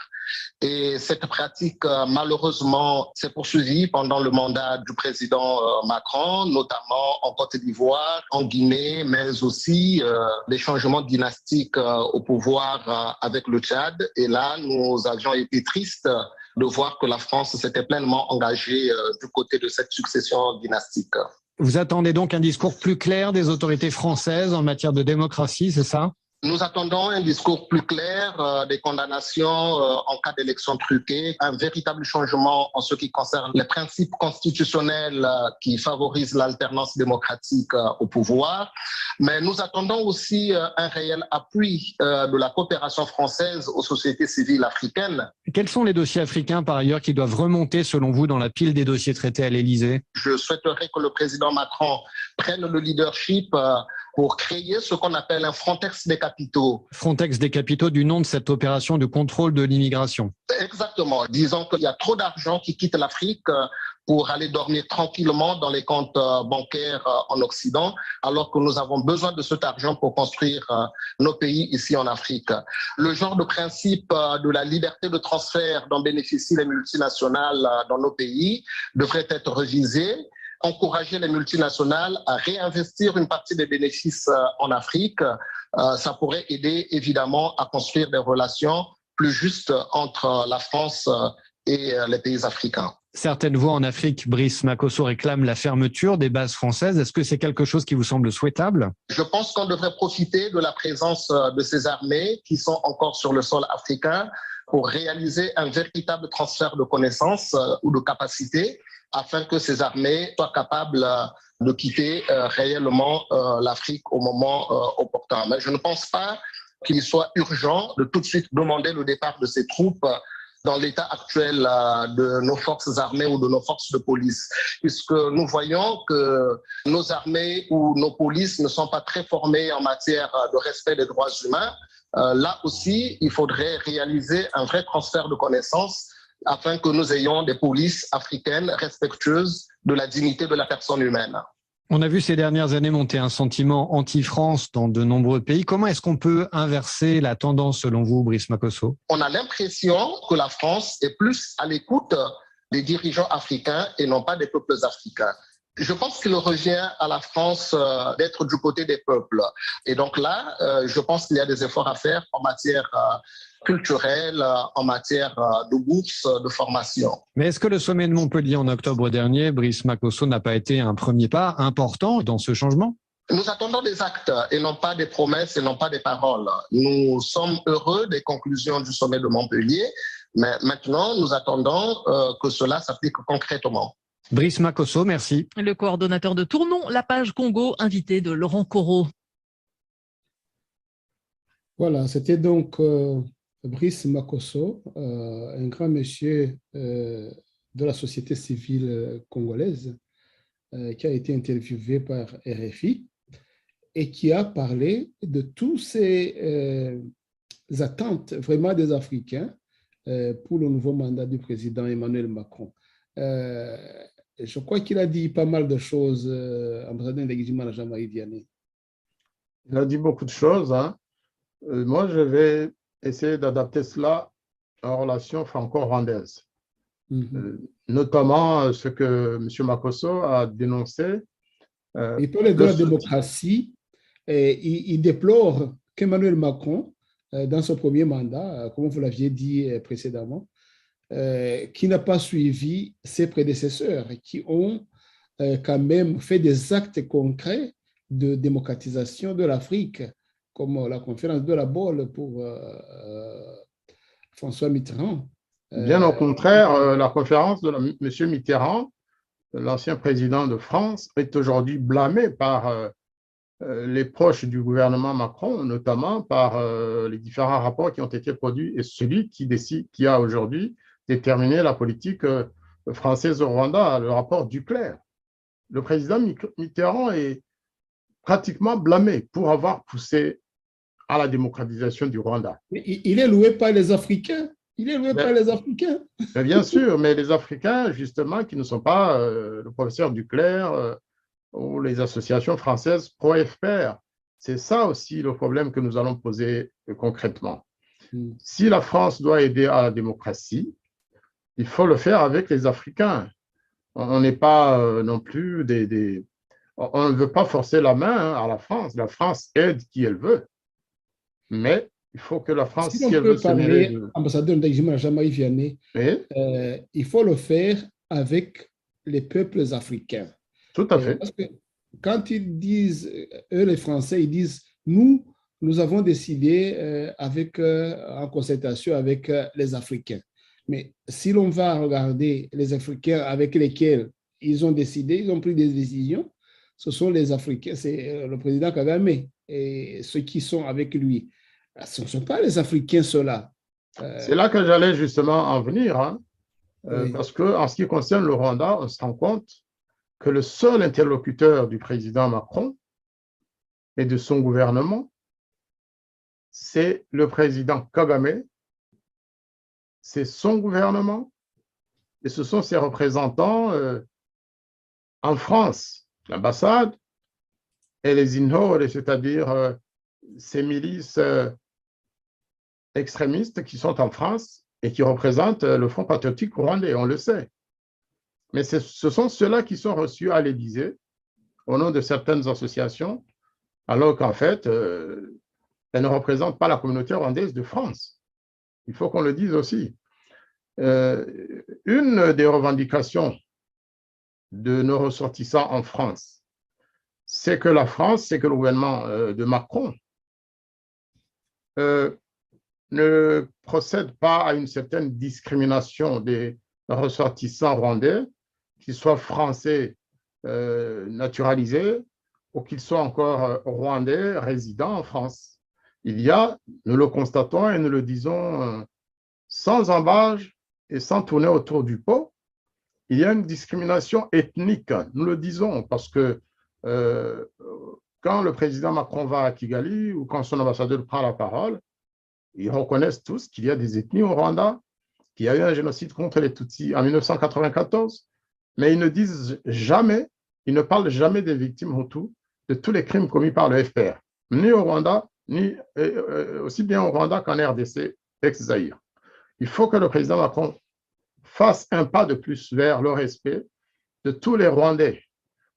Et cette pratique, malheureusement, s'est poursuivie pendant le mandat du président Macron, notamment en Côte d'Ivoire, en Guinée, mais aussi des changements dynastiques au pouvoir avec le Tchad. Et là, nous avions été tristes de voir que la France s'était pleinement engagée du côté de cette succession dynastique. Vous attendez donc un discours plus clair des autorités françaises en matière de démocratie, c'est ça? Nous attendons un discours plus clair, des condamnations en cas d'élection truquée, un véritable changement en ce qui concerne les principes constitutionnels qui favorisent l'alternance démocratique au pouvoir. Mais nous attendons aussi un réel appui de la coopération française aux sociétés civiles africaines. Quels sont les dossiers africains, par ailleurs, qui doivent remonter, selon vous, dans la pile des dossiers traités à l'Élysée? Je souhaiterais que le président Macron prenne le leadership pour créer ce qu'on appelle un Frontex des capitaux. Frontex des capitaux, du nom de cette opération de contrôle de l'immigration. Exactement. Disons qu'il y a trop d'argent qui quitte l'Afrique pour aller dormir tranquillement dans les comptes bancaires en Occident, alors que nous avons besoin de cet argent pour construire nos pays ici en Afrique. Le genre de principe de la liberté de transfert dont bénéficient les multinationales dans nos pays devrait être revisé. Encourager les multinationales à réinvestir une partie des bénéfices en Afrique, ça pourrait aider évidemment à construire des relations plus justes entre la France et les pays africains. Certaines voix en Afrique, Brice Makosso, réclament la fermeture des bases françaises. Est-ce que c'est quelque chose qui vous semble souhaitable? Je pense qu'on devrait profiter de la présence de ces armées qui sont encore sur le sol africain pour réaliser un véritable transfert de connaissances ou de capacités afin que ces armées soient capables de quitter réellement l'Afrique au moment opportun. Mais je ne pense pas qu'il soit urgent de tout de suite demander le départ de ces troupes dans l'état actuel de nos forces armées ou de nos forces de police, puisque nous voyons que nos armées ou nos polices ne sont pas très formées en matière de respect des droits humains. Là aussi, il faudrait réaliser un vrai transfert de connaissances afin que nous ayons des polices africaines respectueuses de la dignité de la personne humaine. On a vu ces dernières années monter un sentiment anti-France dans de nombreux pays. Comment est-ce qu'on peut inverser la tendance selon vous, Brice Makosso? On a l'impression que la France est plus à l'écoute des dirigeants africains et non pas des peuples africains. Je pense qu'il revient à la France d'être du côté des peuples. Et donc là, je pense qu'il y a des efforts à faire en matière culturelle, en matière de bourse, de formation. Mais est-ce que le sommet de Montpellier en octobre dernier, Brice Makosso, n'a pas été un premier pas important dans ce changement? Nous attendons des actes et non pas des promesses et non pas des paroles. Nous sommes heureux des conclusions du sommet de Montpellier, mais maintenant nous attendons que cela s'applique concrètement. Brice Makosso, merci. Le coordonnateur de Tournons la page Congo, invité de Laurent Corot. Voilà, c'était donc Brice Makosso, un grand monsieur de la société civile congolaise, qui a été interviewé par RFI et qui a parlé de tous ces attentes vraiment des Africains pour le nouveau mandat du président Emmanuel Macron. Je crois qu'il a dit pas mal de choses, ambassadeur Ndagijimana Jean-Marie Vianney. Il a dit beaucoup de choses. Hein. Moi, je vais essayer d'adapter cela en relation franco-rwandaise. Notamment ce que M. Makosso a dénoncé. Il parlait de la démocratie et il déplore qu'Emmanuel Macron, dans son premier mandat, comme vous l'aviez dit précédemment, qui n'a pas suivi ses prédécesseurs, qui ont quand même fait des actes concrets de démocratisation de l'Afrique, comme la conférence de la Baule pour François Mitterrand. Bien au contraire, la conférence de M. Mitterrand, l'ancien président de France, est aujourd'hui blâmée par les proches du gouvernement Macron, notamment par les différents rapports qui ont été produits et celui qui a aujourd'hui déterminé la politique française au Rwanda, le rapport Duclerc. Le président Mitterrand est pratiquement blâmé pour avoir poussé à la démocratisation du Rwanda. Il est loué par les Africains. Il est loué par les Africains. Bien sûr, mais les Africains, justement, qui ne sont pas le professeur Duclerc ou les associations françaises pro-FPR, c'est ça aussi le problème que nous allons poser concrètement. Si la France doit aider à la démocratie, il faut le faire avec les Africains. On n'est pas non plus on ne veut pas forcer la main à la France. La France aide qui elle veut. Mais il faut que la France, si elle veut se mêler ambassadeur Ndagijimana Jean-Marie Vianney, il faut le faire avec les peuples africains. Tout à fait. Parce que quand ils disent, eux les Français, ils disent, nous avons décidé en concertation avec les Africains. Mais si l'on va regarder les Africains avec lesquels ils ont décidé, ils ont pris des décisions, ce sont les Africains, c'est le président Kagame et ceux qui sont avec lui. Ce ne sont pas les Africains, ceux-là. C'est là que j'allais justement en venir, hein, oui. Parce qu'en ce qui concerne le Rwanda, on se rend compte que le seul interlocuteur du président Macron et de son gouvernement, c'est le président Kagame, c'est son gouvernement et ce sont ses représentants en France, l'ambassade et les INHO, c'est-à-dire ces milices extrémistes qui sont en France et qui représentent le Front patriotique rwandais, on le sait. Mais ce sont ceux-là qui sont reçus à l'Élysée au nom de certaines associations, alors qu'en fait, elles ne représentent pas la communauté rwandaise de France. Il faut qu'on le dise aussi. Une des revendications de nos ressortissants en France, c'est que le gouvernement de Macron ne procède pas à une certaine discrimination des ressortissants rwandais, qu'ils soient français naturalisés ou qu'ils soient encore rwandais résidant en France. Il y a, nous le constatons et nous le disons sans embâche et sans tourner autour du pot, il y a une discrimination ethnique. Nous le disons parce que quand le président Macron va à Kigali ou quand son ambassadeur prend la parole, ils reconnaissent tous qu'il y a des ethnies au Rwanda, qu'il y a eu un génocide contre les Tutsis en 1994, mais ils ne disent jamais, ils ne parlent jamais des victimes Hutus, de tous les crimes commis par le FPR, ni au Rwanda, ni aussi bien au Rwanda qu'en RDC, ex-Zaïre. Il faut que le président Macron fasse un pas de plus vers le respect de tous les Rwandais.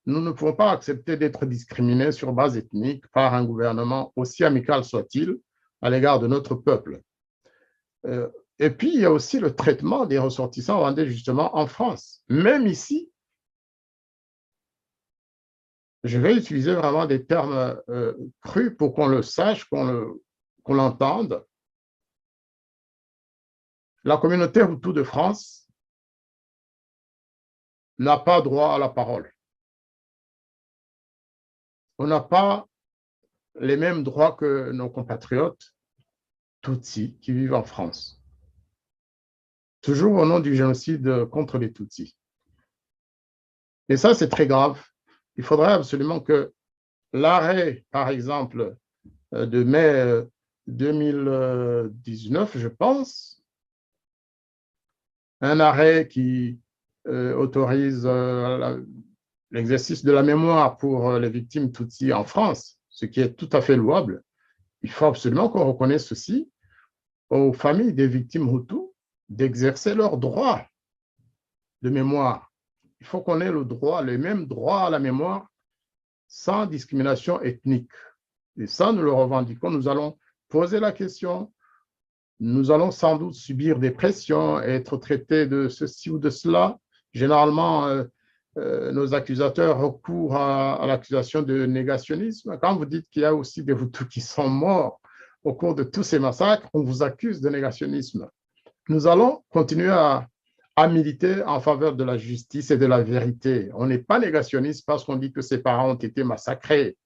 Nous ne pouvons pas accepter d'être discriminés sur base ethnique par un gouvernement, aussi amical soit-il, à l'égard de notre peuple. Et puis, il y a aussi le traitement des ressortissants rwandais, justement, en France. Même ici, je vais utiliser vraiment des termes crus pour qu'on le sache, qu'on l'entende. La communauté Hutu de France n'a pas droit à la parole. On n'a pas les mêmes droits que nos compatriotes Tutsis qui vivent en France. Toujours au nom du génocide contre les Tutsis. Et ça, c'est très grave. Il faudrait absolument que l'arrêt, par exemple, de mai 2019, je pense, un arrêt qui autorise l'exercice de la mémoire pour les victimes Tutsis en France, ce qui est tout à fait louable. Il faut absolument qu'on reconnaisse ceci aux familles des victimes Hutus d'exercer leurs droits de mémoire. Il faut qu'on ait le droit, les mêmes droits à la mémoire sans discrimination ethnique. Et ça, nous le revendiquons. Nous allons poser la question. Nous allons sans doute subir des pressions, être traités de ceci ou de cela. Généralement, nos accusateurs recourent à l'accusation de négationnisme. Quand vous dites qu'il y a aussi des Hutus qui sont morts au cours de tous ces massacres, on vous accuse de négationnisme. Nous allons continuer à militer en faveur de la justice et de la vérité. On n'est pas négationniste parce qu'on dit que ses parents ont été massacrés.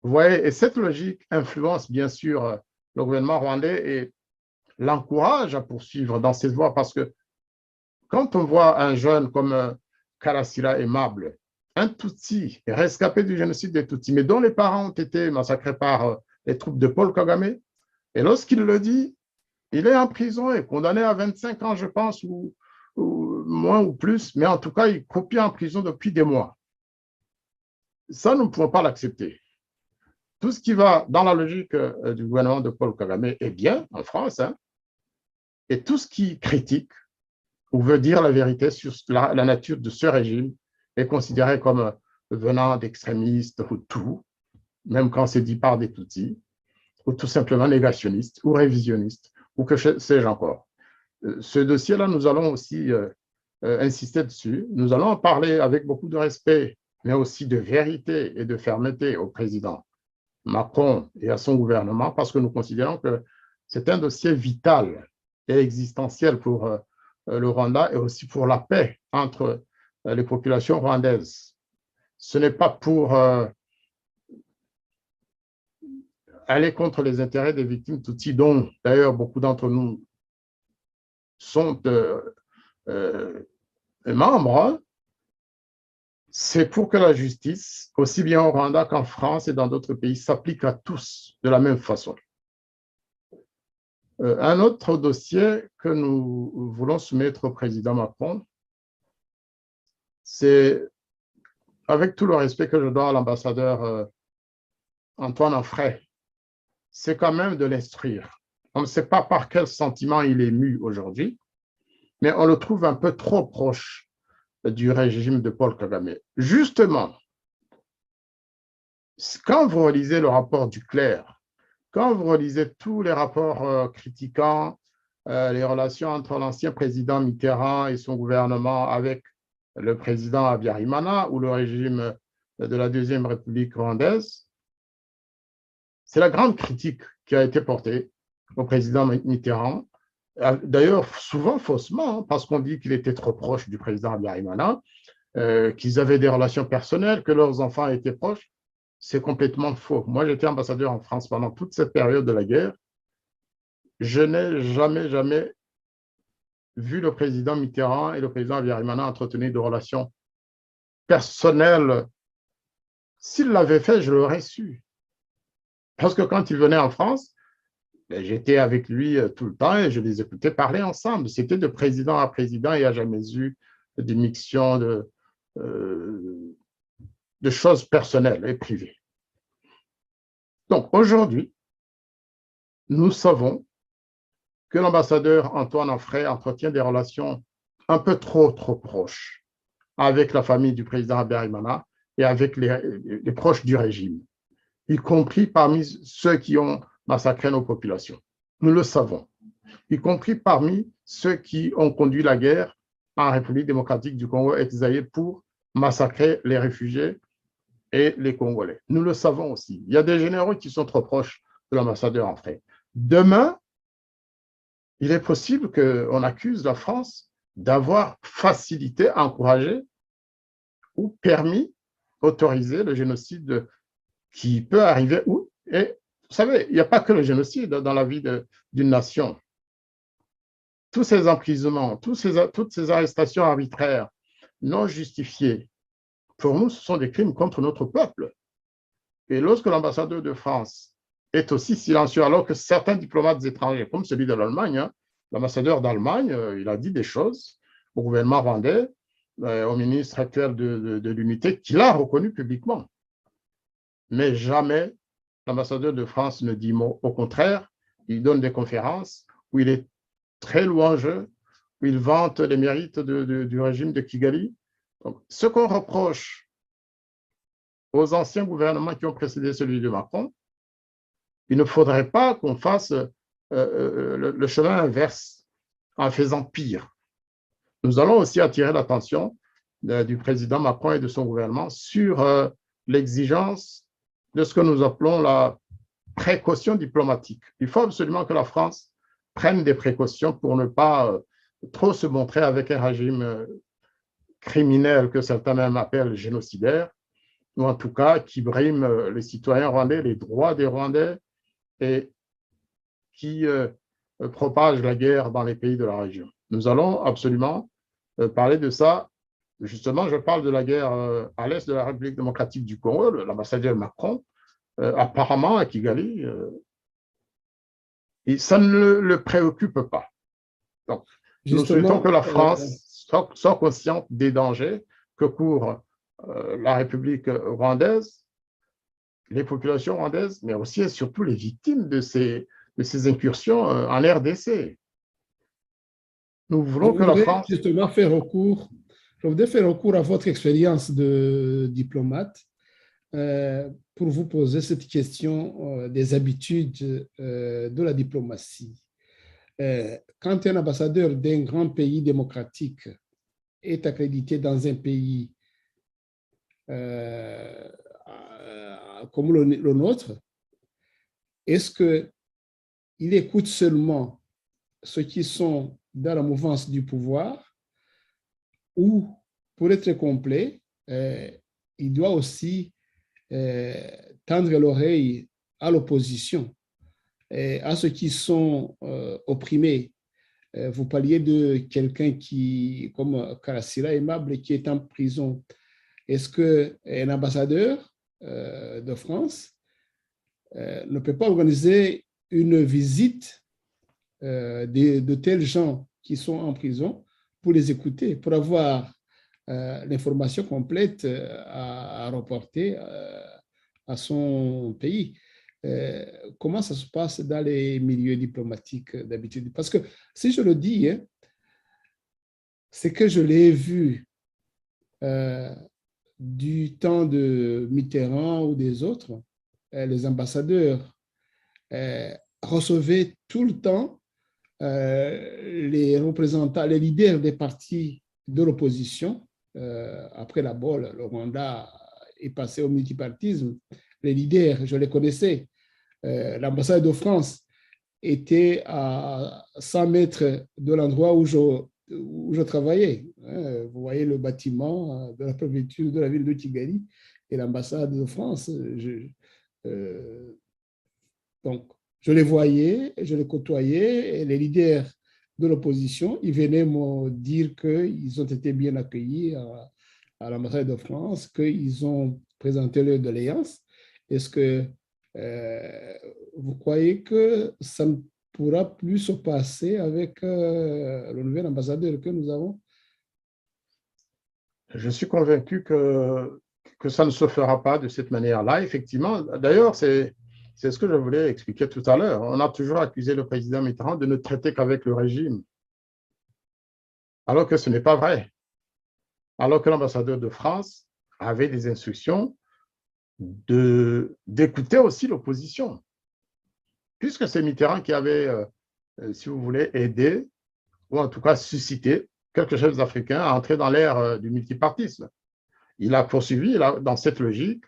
Vous voyez, et cette logique influence bien sûr le gouvernement rwandais et l'encourage à poursuivre dans cette voie parce que quand on voit un jeune comme Karasira Aimable, un Tutsi rescapé du génocide des Tutsis, mais dont les parents ont été massacrés par les troupes de Paul Kagame, et lorsqu'il le dit, il est en prison et condamné à 25 ans, je pense, ou moins ou plus, mais en tout cas, il copie en prison depuis des mois. Ça, nous ne pouvons pas l'accepter. Tout ce qui va dans la logique du gouvernement de Paul Kagame est bien en France, hein, et tout ce qui critique ou veut dire la vérité sur la nature de ce régime est considéré comme venant d'extrémistes Hutus, même quand c'est dit par des Tutsis, ou tout simplement négationnistes ou révisionnistes, ou que sais-je encore. Ce dossier-là, nous allons aussi insister dessus. Nous allons en parler avec beaucoup de respect, mais aussi de vérité et de fermeté au président Macron et à son gouvernement, parce que nous considérons que c'est un dossier vital et existentiel pour le Rwanda et aussi pour la paix entre les populations rwandaises. Ce n'est pas pour aller contre les intérêts des victimes Tutsis, dont d'ailleurs beaucoup d'entre nous sont membres, hein. C'est pour que la justice, aussi bien au Rwanda qu'en France et dans d'autres pays, s'applique à tous de la même façon. Un autre dossier que nous voulons soumettre au président Macron, c'est, avec tout le respect que je dois à l'ambassadeur Antoine Anfray, c'est quand même de l'instruire. On ne sait pas par quel sentiment il est mu aujourd'hui, mais on le trouve un peu trop proche du régime de Paul Kagame. Justement, quand vous relisez le rapport du clerc, quand vous relisez tous les rapports critiquant les relations entre l'ancien président Mitterrand et son gouvernement avec le président Habyarimana ou le régime de la Deuxième République rwandaise, c'est la grande critique qui a été portée au président Mitterrand, d'ailleurs souvent faussement, parce qu'on dit qu'il était trop proche du président Habyarimana, qu'ils avaient des relations personnelles, que leurs enfants étaient proches. C'est complètement faux. Moi, j'étais ambassadeur en France pendant toute cette période de la guerre. Je n'ai jamais vu le président Mitterrand et le président Habyarimana entretenir de relations personnelles. S'il l'avait fait, je l'aurais su. Parce que quand il venait en France, j'étais avec lui tout le temps et je les écoutais parler ensemble. C'était de président à président. Il n'y a jamais eu de mixtion de choses personnelles et privées. Donc aujourd'hui, nous savons que l'ambassadeur Antoine Anfray entretient des relations un peu trop proches avec la famille du président Habyarimana et avec les proches du régime, y compris parmi ceux qui ont massacré nos populations. Nous le savons, y compris parmi ceux qui ont conduit la guerre en République démocratique du Congo ex-Zaïre pour massacrer les réfugiés et les Congolais. Nous le savons aussi. Il y a des généraux qui sont trop proches de l'ambassadeur Anfray. Demain, il est possible qu'on accuse la France d'avoir facilité, encouragé ou permis, autorisé le génocide qui peut arriver où. Et vous savez, il n'y a pas que le génocide dans la vie d'une nation. Tous ces emprisonnements, toutes ces arrestations arbitraires non justifiées, pour nous, ce sont des crimes contre notre peuple. Et lorsque l'ambassadeur de France est aussi silencieux, alors que certains diplomates étrangers, comme celui de l'Allemagne, l'ambassadeur d'Allemagne, il a dit des choses au gouvernement rwandais, au ministre actuel de l'Unité, qu'il a reconnu publiquement. Mais jamais l'ambassadeur de France ne dit mot. Au contraire, il donne des conférences où il est très louangeux, où il vante les mérites du régime de Kigali. Donc, ce qu'on reproche aux anciens gouvernements qui ont précédé celui de Macron, il ne faudrait pas qu'on fasse le chemin inverse en faisant pire. Nous allons aussi attirer l'attention du président Macron et de son gouvernement sur l'exigence de ce que nous appelons la précaution diplomatique. Il faut absolument que la France prenne des précautions pour ne pas trop se montrer avec un régime criminel que certains même appellent génocidaire, ou en tout cas qui brime les citoyens rwandais, les droits des Rwandais, et qui propage la guerre dans les pays de la région. Nous allons absolument parler de ça. Justement, je parle de la guerre à l'est de la République démocratique du Congo. L'ambassadeur Macron, apparemment à Kigali, et ça ne le préoccupe pas. Donc, nous souhaitons que la France soit consciente des dangers que court la République rwandaise, les populations rwandaises, mais aussi et surtout les victimes de ces incursions en RDC. Nous voulons que la France... Justement, je voudrais faire recours à votre expérience de diplomate pour vous poser cette question des habitudes de la diplomatie. Quand un ambassadeur d'un grand pays démocratique est accrédité dans un pays comme le nôtre, est-ce qu'il écoute seulement ceux qui sont dans la mouvance du pouvoir ou, pour être complet, il doit aussi tendre l'oreille à l'opposition, à ceux qui sont opprimés. Vous parliez de quelqu'un comme Karasira Aimable, qui est en prison. Est-ce qu'un ambassadeur de France ne peut pas organiser une visite de tels gens qui sont en prison pour les écouter, pour avoir l'information complète à reporter à son pays? Comment ça se passe dans les milieux diplomatiques d'habitude? Parce que si je le dis, c'est que je l'ai vu du temps de Mitterrand ou des autres, les ambassadeurs recevaient tout le temps les représentants, les leaders des partis de l'opposition. Après la bolle, le Rwanda est passé au multipartisme. Les leaders, je les connaissais. L'ambassade de France était à 100 mètres de l'endroit où je travaillais, Vous voyez le bâtiment de la préfecture de la ville de Kigali et l'ambassade de France. Donc, je les voyais, je les côtoyais, et les leaders de l'opposition, ils venaient me dire qu'ils ont été bien accueillis à l'ambassade de France, qu'ils ont présenté leur doléance. Est-ce que vous croyez que ça ne pourra plus se passer avec le nouvel ambassadeur que nous avons? Je suis convaincu que ça ne se fera pas de cette manière-là, effectivement. D'ailleurs, c'est ce que je voulais expliquer tout à l'heure. On a toujours accusé le président Mitterrand de ne traiter qu'avec le régime, alors que ce n'est pas vrai. Alors que l'ambassadeur de France avait des instructions d'écouter aussi l'opposition, puisque c'est Mitterrand qui avait, si vous voulez, aidé, ou en tout cas suscité, quelques chefs africains à entrer dans l'ère du multipartisme. Il a poursuivi dans cette logique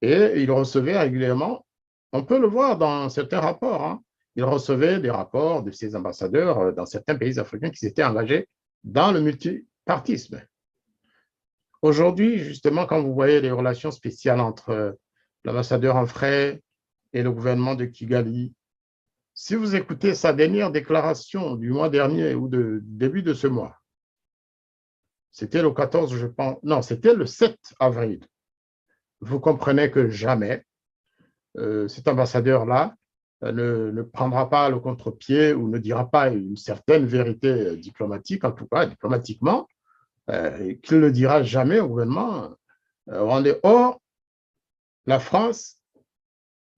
et il recevait régulièrement, on peut le voir dans certains rapports, hein, il recevait des rapports de ses ambassadeurs dans certains pays africains qui s'étaient engagés dans le multipartisme. Aujourd'hui, justement, quand vous voyez les relations spéciales entre l'ambassadeur en frais et le gouvernement de Kigali, si vous écoutez sa dernière déclaration du mois dernier ou du début de ce mois, c'était le 14, je pense, non, c'était le 7 avril. Vous comprenez que jamais cet ambassadeur-là ne prendra pas le contre-pied ou ne dira pas une certaine vérité diplomatique, en tout cas diplomatiquement, qu'il ne le dira jamais au gouvernement rwandais. Or, la France,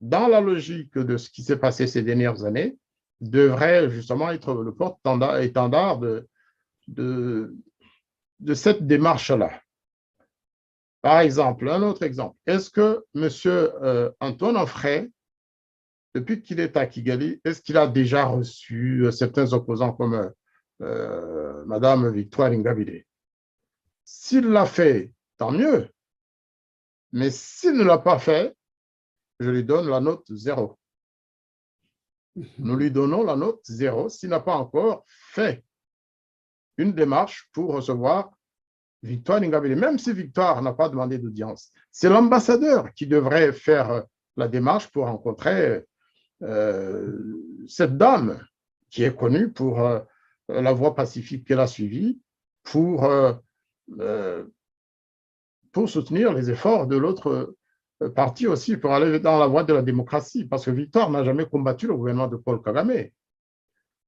dans la logique de ce qui s'est passé ces dernières années, devrait justement être le porte-étendard de cette démarche-là. Par exemple, un autre exemple, est-ce que M. Antoine Onfray, depuis qu'il est à Kigali, est-ce qu'il a déjà reçu certains opposants comme Mme Victoire Ingabire? S'il l'a fait, tant mieux. Mais s'il ne l'a pas fait, je lui donne la note 0. Nous lui donnons la note 0 s'il n'a pas encore fait une démarche pour recevoir Victoire Ingabire, même si Victoire n'a pas demandé d'audience. C'est l'ambassadeur qui devrait faire la démarche pour rencontrer cette dame qui est connue pour la voie pacifique qu'elle a suivie, pour soutenir les efforts de l'autre parti aussi, pour aller dans la voie de la démocratie, parce que Victoire n'a jamais combattu le gouvernement de Paul Kagame.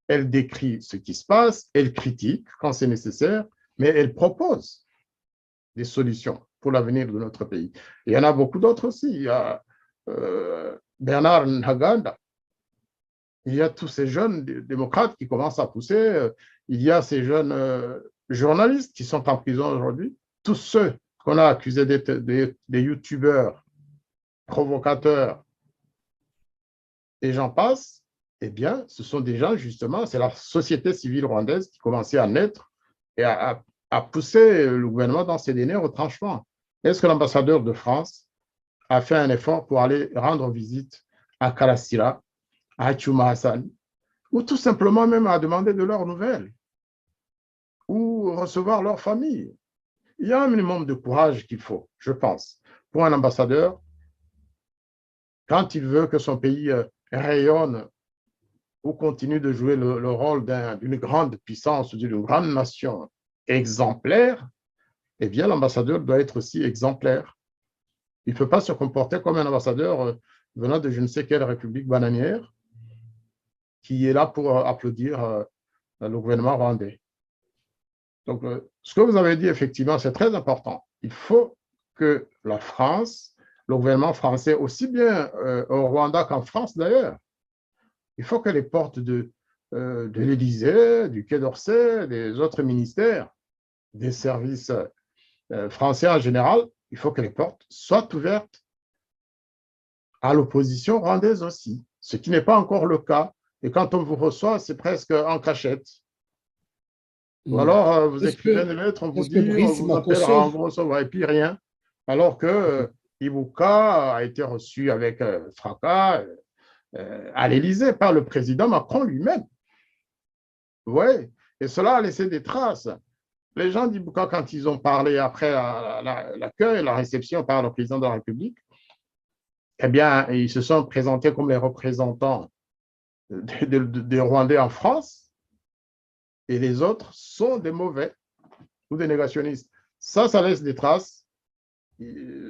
Elle décrit ce qui se passe, elle critique quand c'est nécessaire, mais elle propose des solutions pour l'avenir de notre pays. Et il y en a beaucoup d'autres aussi. Il y a Bernard Ntaganda, il y a tous ces jeunes démocrates qui commencent à pousser, il y a ces jeunes journalistes qui sont en prison aujourd'hui, tous ceux qu'on a accusés d'être des youtubeurs, provocateurs, et j'en passe, eh bien, ce sont des gens, justement, c'est la société civile rwandaise qui commençait à naître et à pousser le gouvernement dans ces derniers retranchements. Est-ce que l'ambassadeur de France a fait un effort pour aller rendre visite à Kalasira, à Chuma Hassan, ou tout simplement même à demander de leurs nouvelles, ou recevoir leur famille? Il y a un minimum de courage qu'il faut, je pense, pour un ambassadeur, quand il veut que son pays rayonne ou continue de jouer le rôle d'une grande puissance, d'une grande nation exemplaire, eh bien, l'ambassadeur doit être aussi exemplaire. Il ne peut pas se comporter comme un ambassadeur venant de je ne sais quelle république bananière qui est là pour applaudir le gouvernement rwandais. Donc, ce que vous avez dit, effectivement, c'est très important. Il faut que la France, le gouvernement français, aussi bien au Rwanda qu'en France d'ailleurs, il faut que les portes de l'Élysée, du Quai d'Orsay, des autres ministères, des services français en général, il faut que les portes soient ouvertes à l'opposition rwandaise aussi, ce qui n'est pas encore le cas. Et quand on vous reçoit, c'est presque en cachette. Ou alors, vous écrivez une lettre, on vous dit, on vous appellera, on vous recevra, et puis rien. Alors que Ibuka a été reçu avec fracas à l'Élysée par le président Macron lui-même. Oui, et cela a laissé des traces. les gens d'Ibuka, quand ils ont parlé après l'accueil, la réception par le président de la République, eh bien, ils se sont présentés comme les représentants des Rwandais en France, et les autres sont des mauvais ou des négationnistes. Ça laisse des traces.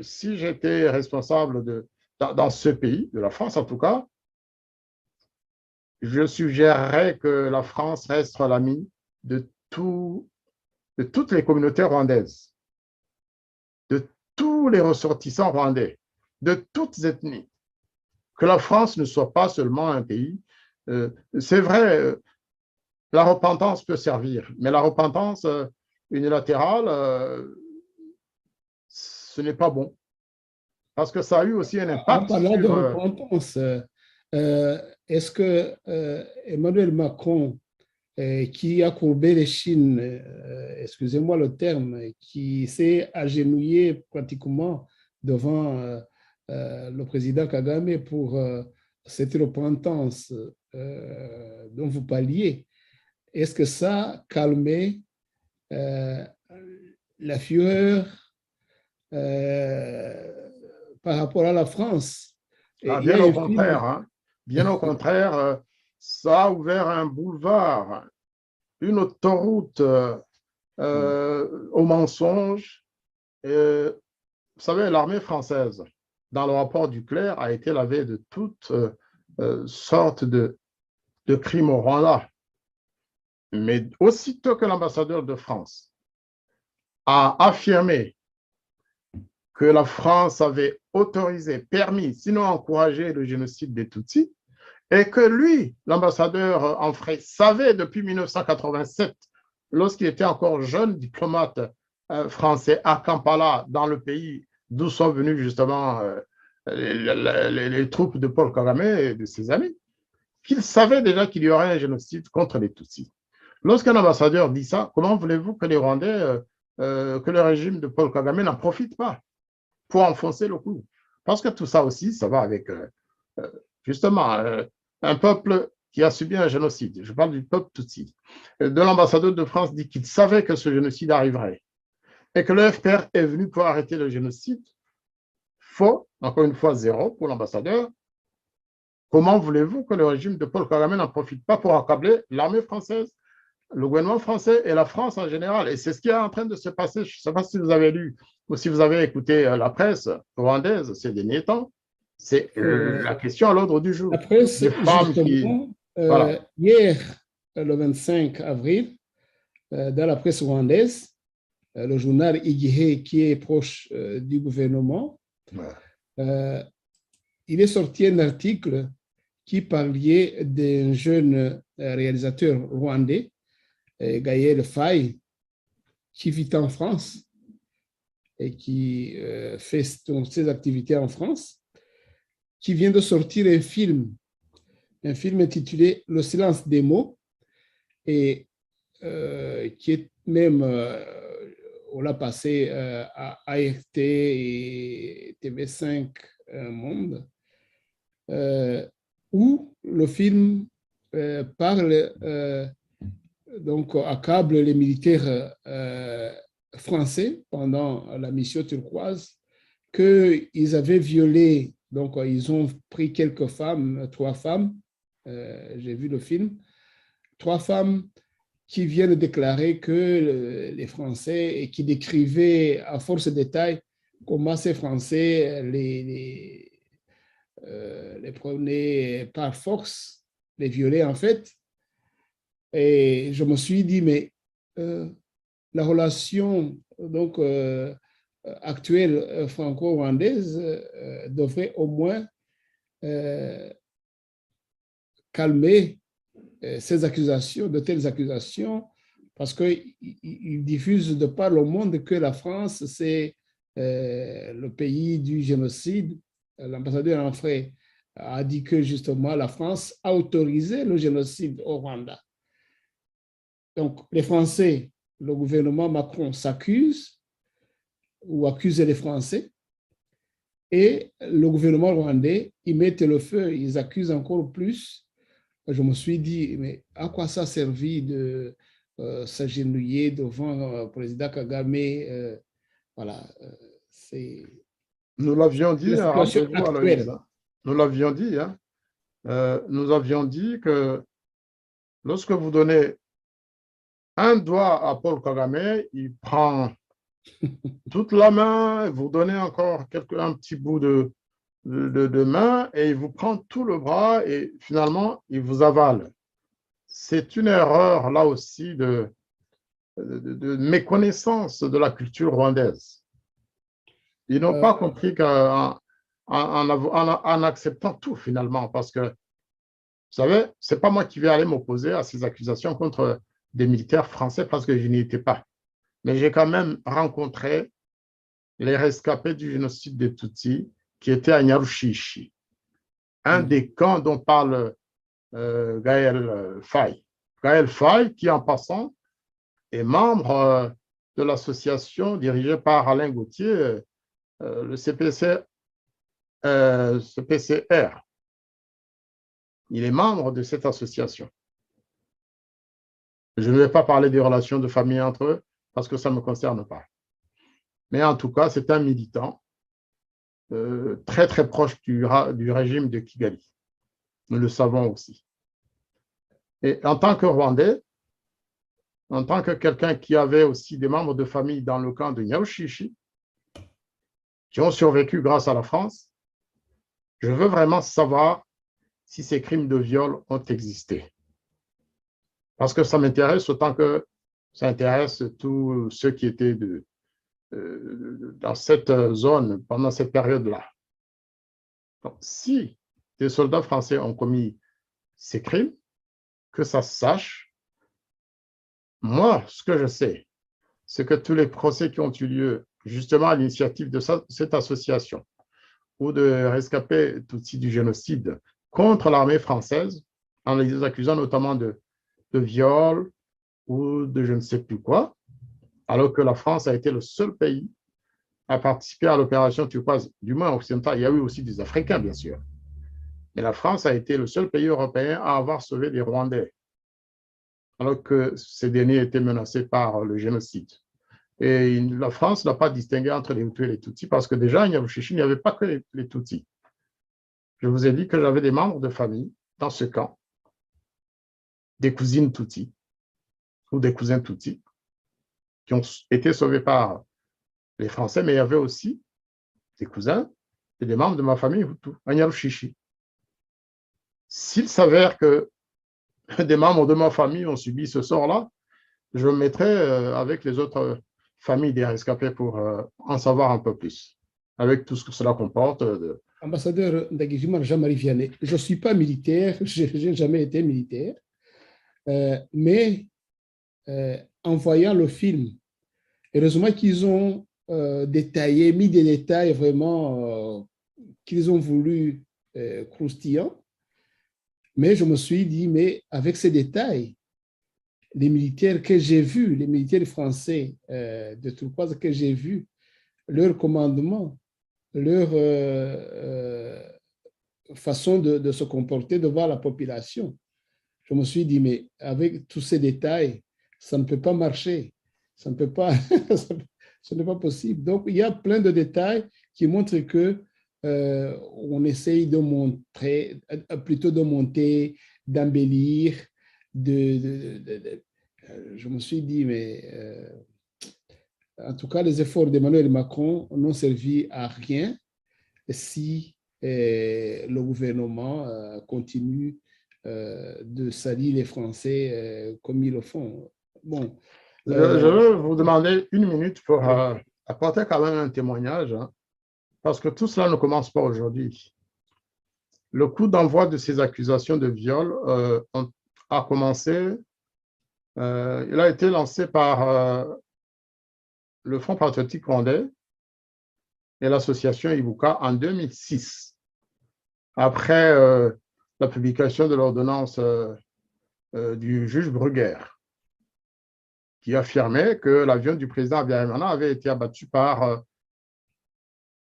Si j'étais responsable dans ce pays, de la France en tout cas, je suggérerais que la France reste l'ami de toutes les communautés rwandaises, de tous les ressortissants rwandais, de toutes ethnies. Que la France ne soit pas seulement un pays. C'est vrai, la repentance peut servir, mais la repentance unilatérale, ce n'est pas bon. Parce que ça a eu aussi un impact. En parlant de repentance, est-ce que Emmanuel Macron, qui a courbé les chines, excusez-moi le terme, qui s'est agenouillé pratiquement devant le président Kagame pour cette repentance dont vous parliez, est-ce que ça a calmé la fureur par rapport à la France? Bien au contraire, hein. Bien au contraire, ça a ouvert un boulevard, une autoroute au mensonge. Vous savez, l'armée française, dans le rapport Duclerc, a été lavée de toutes sortes de crimes au Rwanda. Mais aussitôt que l'ambassadeur de France a affirmé que la France avait autorisé, permis, sinon encouragé le génocide des Tutsis, et que lui, l'ambassadeur Enfray, savait depuis 1987, lorsqu'il était encore jeune diplomate français à Kampala, dans le pays d'où sont venus justement les troupes de Paul Kagame et de ses amis, qu'il savait déjà qu'il y aurait un génocide contre les Tutsis. Lorsqu'un ambassadeur dit ça, comment voulez-vous que les Rwandais, que le régime de Paul Kagame n'en profite pas pour enfoncer le clou? Parce que tout ça aussi, ça va avec justement un peuple qui a subi un génocide. Je parle du peuple Tutsi. De l'ambassadeur de France dit qu'il savait que ce génocide arriverait et que le FPR est venu pour arrêter le génocide. Faux, encore une fois, zéro pour l'ambassadeur. Comment voulez-vous que le régime de Paul Kagame n'en profite pas pour accabler l'armée française, le gouvernement français et la France en général? Et c'est ce qui est en train de se passer. Je ne sais pas si vous avez lu ou si vous avez écouté la presse rwandaise ces derniers temps. C'est la question à l'ordre du jour. La presse, des femmes qui... voilà. Hier, le 25 avril, dans la presse rwandaise, le journal Igihe, qui est proche du gouvernement, il est sorti un article qui parlait d'un jeune réalisateur rwandais, Gaël Faye, qui vit en France et qui fait ses activités en France, qui vient de sortir un film intitulé Le silence des mots, et qui est même, on l'a passé à ART et TV5 Monde, où le film parle, donc accable les militaires français pendant la mission turquoise, qu'ils avaient violé, donc ils ont pris quelques femmes, 3 femmes, j'ai vu le film, 3 femmes qui viennent déclarer que les Français, et qui décrivaient à force de détails comment ces Français les prenaient par force, les violaient en fait. Et je me suis dit, mais la relation donc, actuelle franco-rwandaise devrait au moins calmer ces accusations, de telles accusations, parce qu'ils diffusent de par le monde que la France, c'est le pays du génocide. L'ambassadeur Enfray a dit que justement la France a autorisé le génocide au Rwanda. Donc les Français, le gouvernement Macron s'accuse ou accuse les Français, et le gouvernement rwandais, ils mettent le feu, ils accusent encore plus. Je me suis dit, mais à quoi ça a servi s'agenouiller devant le président Kagame. Voilà, c'est Nous l'avions dit, la situation rappelez-vous, actuelle. Aloïse, hein. Nous l'avions dit, hein. Nous avions dit que lorsque vous donnez un doigt à Paul Kagame, il prend toute la main, vous donnez encore un petit bout de main et il vous prend tout le bras et finalement, il vous avale. C'est une erreur là aussi de méconnaissance de la culture rwandaise. Ils n'ont pas compris en acceptant tout finalement, parce que, vous savez, ce n'est pas moi qui vais aller m'opposer à ces accusations contre des militaires français parce que je n'y étais pas. Mais j'ai quand même rencontré les rescapés du génocide des Tutsis qui étaient à Nyarushishi, un des camps dont parle Gaël Faye. Gaël Faye, qui en passant est membre de l'association dirigée par Alain Gauthier, le CPCR. Il est membre de cette association. Je ne vais pas parler des relations de famille entre eux parce que ça ne me concerne pas. Mais en tout cas, c'est un militant très, très proche du régime de Kigali. Nous le savons aussi. Et en tant que Rwandais, en tant que quelqu'un qui avait aussi des membres de famille dans le camp de Nyarushishi, qui ont survécu grâce à la France, je veux vraiment savoir si ces crimes de viol ont existé. Parce que ça m'intéresse autant que ça intéresse tous ceux qui étaient dans cette zone pendant cette période-là. Donc, si des soldats français ont commis ces crimes, que ça se sache. Moi, ce que je sais, c'est que tous les procès qui ont eu lieu justement à l'initiative de cette association ou de rescapés Tutsis du génocide contre l'armée française, en les accusant notamment de viol ou de je ne sais plus quoi, alors que la France a été le seul pays à participer à l'opération turquoise, du moins occidentale. Il y a eu aussi des Africains, bien sûr. Mais la France a été le seul pays européen à avoir sauvé des Rwandais, alors que ces derniers étaient menacés par le génocide. Et la France n'a pas distingué entre les Hutus et les Tutsis, parce que déjà, à Nyarushishi, il n'y avait pas que les Tutsis. Je vous ai dit que j'avais des membres de famille dans ce camp, des cousines Tutsis ou des cousins Tutsis, qui ont été sauvés par les Français, mais il y avait aussi des cousins et des membres de ma famille Hutu à Nyarushishi. S'il s'avère que des membres de ma famille ont subi ce sort-là, je me mettrai avec les autres familles des rescapés pour en savoir un peu plus, avec tout ce que cela comporte. Ambassadeur Ndagijimana Jean-Marie Vianney, je ne suis pas militaire, je n'ai jamais été militaire, mais en voyant le film, heureusement qu'ils ont détaillé, mis des détails vraiment qu'ils ont voulu croustillants, mais je me suis dit, mais avec ces détails, les militaires que j'ai vus, les militaires français de Turquoise que j'ai vus, leur commandement, leur façon de se comporter devant la population, je me suis dit, mais avec tous ces détails, ça ne peut pas marcher, ça ne peut pas, ce n'est pas possible. Donc, il y a plein de détails qui montrent que on essaye de montrer, plutôt de monter, d'embellir, je me suis dit, mais en tout cas, les efforts d'Emmanuel Macron n'ont servi à rien si le gouvernement continue de salir les Français comme ils le font. Bon, je veux vous demander une minute pour apporter quand même un témoignage, hein, parce que tout cela ne commence pas aujourd'hui. Le coup d'envoi de ces accusations de viol a commencé, il a été lancé par le Front patriotique rwandais et l'association Ibuka en 2006, après la publication de l'ordonnance du juge Bruguer, qui affirmait que l'avion du président Habyarimana avait été abattu par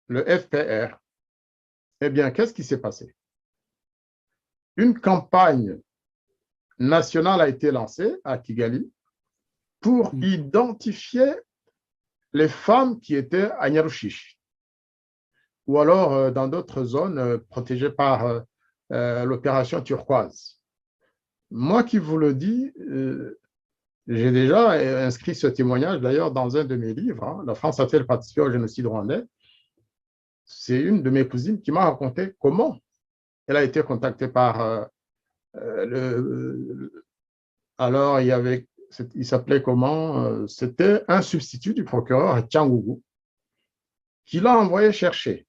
le FPR. Eh bien, qu'est-ce qui s'est passé? Une campagne nationale a été lancée à Kigali pour identifier les femmes qui étaient à Nyarushishi ou alors dans d'autres zones protégées par l'opération turquoise. Moi qui vous le dis, j'ai déjà inscrit ce témoignage d'ailleurs dans un de mes livres, hein, La France a-t-elle participé au génocide rwandais? C'est une de mes cousines qui m'a raconté comment elle a été contactée par alors il s'appelait comment? C'était un substitut du procureur à Tchangougou qui l'a envoyé chercher.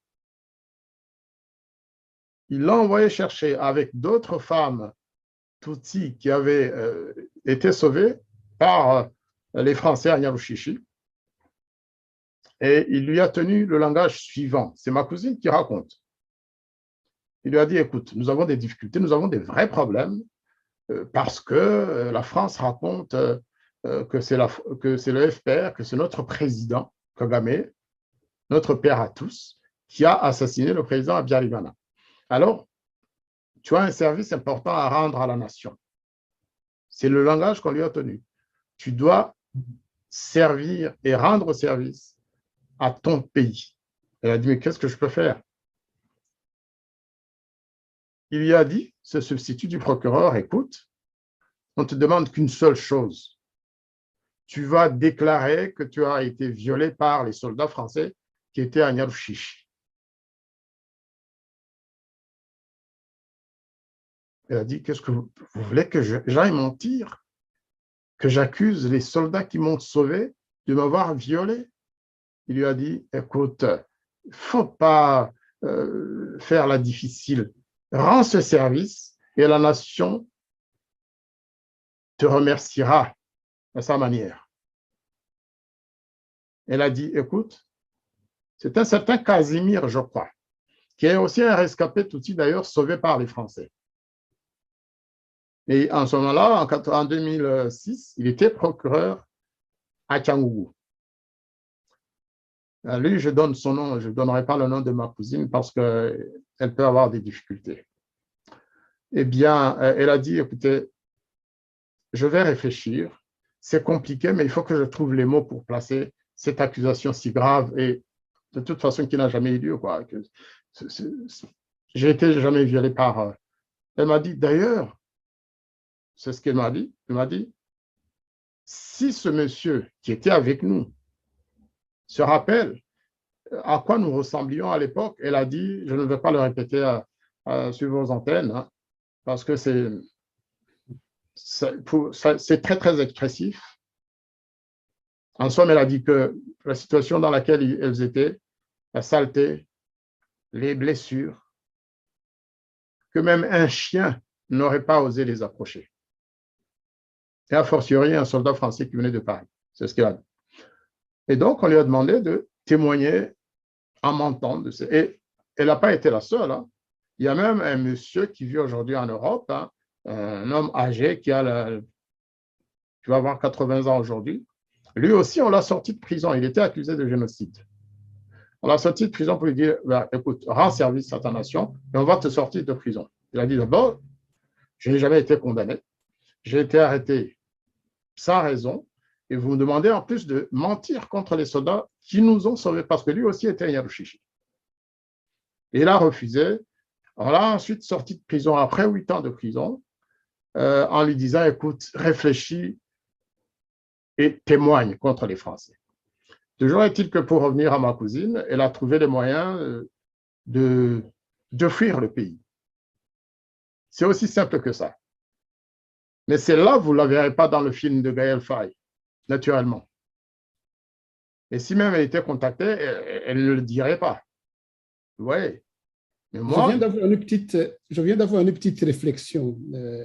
Il l'a envoyé chercher avec d'autres femmes Tutsis qui avaient été sauvées par les Français à Nyarushishi. Et il lui a tenu le langage suivant. C'est ma cousine qui raconte. Il lui a dit, écoute, nous avons des difficultés, nous avons des vrais problèmes parce que la France raconte que c'est le FPR, que c'est notre président, Kagame, notre père à tous, qui a assassiné le président Habyarimana. Alors, tu as un service important à rendre à la nation. C'est le langage qu'on lui a tenu. Tu dois servir et rendre service à ton pays. Elle a dit, mais qu'est-ce que je peux faire? Il lui a dit, ce substitut du procureur, écoute, on ne te demande qu'une seule chose. Tu vas déclarer que tu as été violé par les soldats français qui étaient à Nyarushishi. Elle a dit, qu'est-ce que vous voulez que j'aille mentir? Que j'accuse les soldats qui m'ont sauvé de m'avoir violé? Il lui a dit, écoute, il ne faut pas faire la difficile. Rends ce service et la nation te remerciera à sa manière. Elle a dit, écoute, c'est un certain Casimir, je crois, qui est aussi un rescapé Tutsi d'ailleurs sauvé par les Français. Et en ce moment-là, en 2006, il était procureur à Tchangougou. Lui, je donne son nom, je ne donnerai pas le nom de ma cousine parce qu'elle peut avoir des difficultés. Eh bien, elle a dit, écoutez, je vais réfléchir, c'est compliqué, mais il faut que je trouve les mots pour placer cette accusation si grave et de toute façon qui n'a jamais eu lieu. J'ai été jamais violé par... Elle m'a dit, d'ailleurs, c'est ce qu'elle m'a dit, elle m'a dit, si ce monsieur qui était avec nous se rappelle à quoi nous ressemblions à l'époque, elle a dit, je ne vais pas le répéter sur vos antennes, hein, parce que c'est très, très expressif. En somme, elle a dit que la situation dans laquelle elles étaient, la saleté, les blessures, que même un chien n'aurait pas osé les approcher. Et a fortiori, un soldat français qui venait de Paris. C'est ce qu'elle a dit. Et donc, on lui a demandé de témoigner en mentant. Et elle n'a pas été la seule. Hein. Il y a même un monsieur qui vit aujourd'hui en Europe, hein, un homme âgé qui va avoir 80 ans aujourd'hui. Lui aussi, on l'a sorti de prison. Il était accusé de génocide. On l'a sorti de prison pour lui dire, écoute, rends service à ta nation et on va te sortir de prison. Il a dit d'abord, je n'ai jamais été condamné. J'ai été arrêté sans raison. Et vous me demandez en plus de mentir contre les soldats qui nous ont sauvés parce que lui aussi était à Nyarushishi. Et il a refusé. On l'a ensuite sorti de prison après 8 ans de prison en lui disant, écoute, réfléchis et témoigne contre les Français. Toujours est-il que pour revenir à ma cousine, elle a trouvé les moyens de fuir le pays. C'est aussi simple que ça. Mais celle-là, vous ne la verrez pas dans le film de Gaël Faye, naturellement. Et si même elle était contactée, elle ne le dirait pas. Oui. Mais moi, je viens d'avoir une petite réflexion.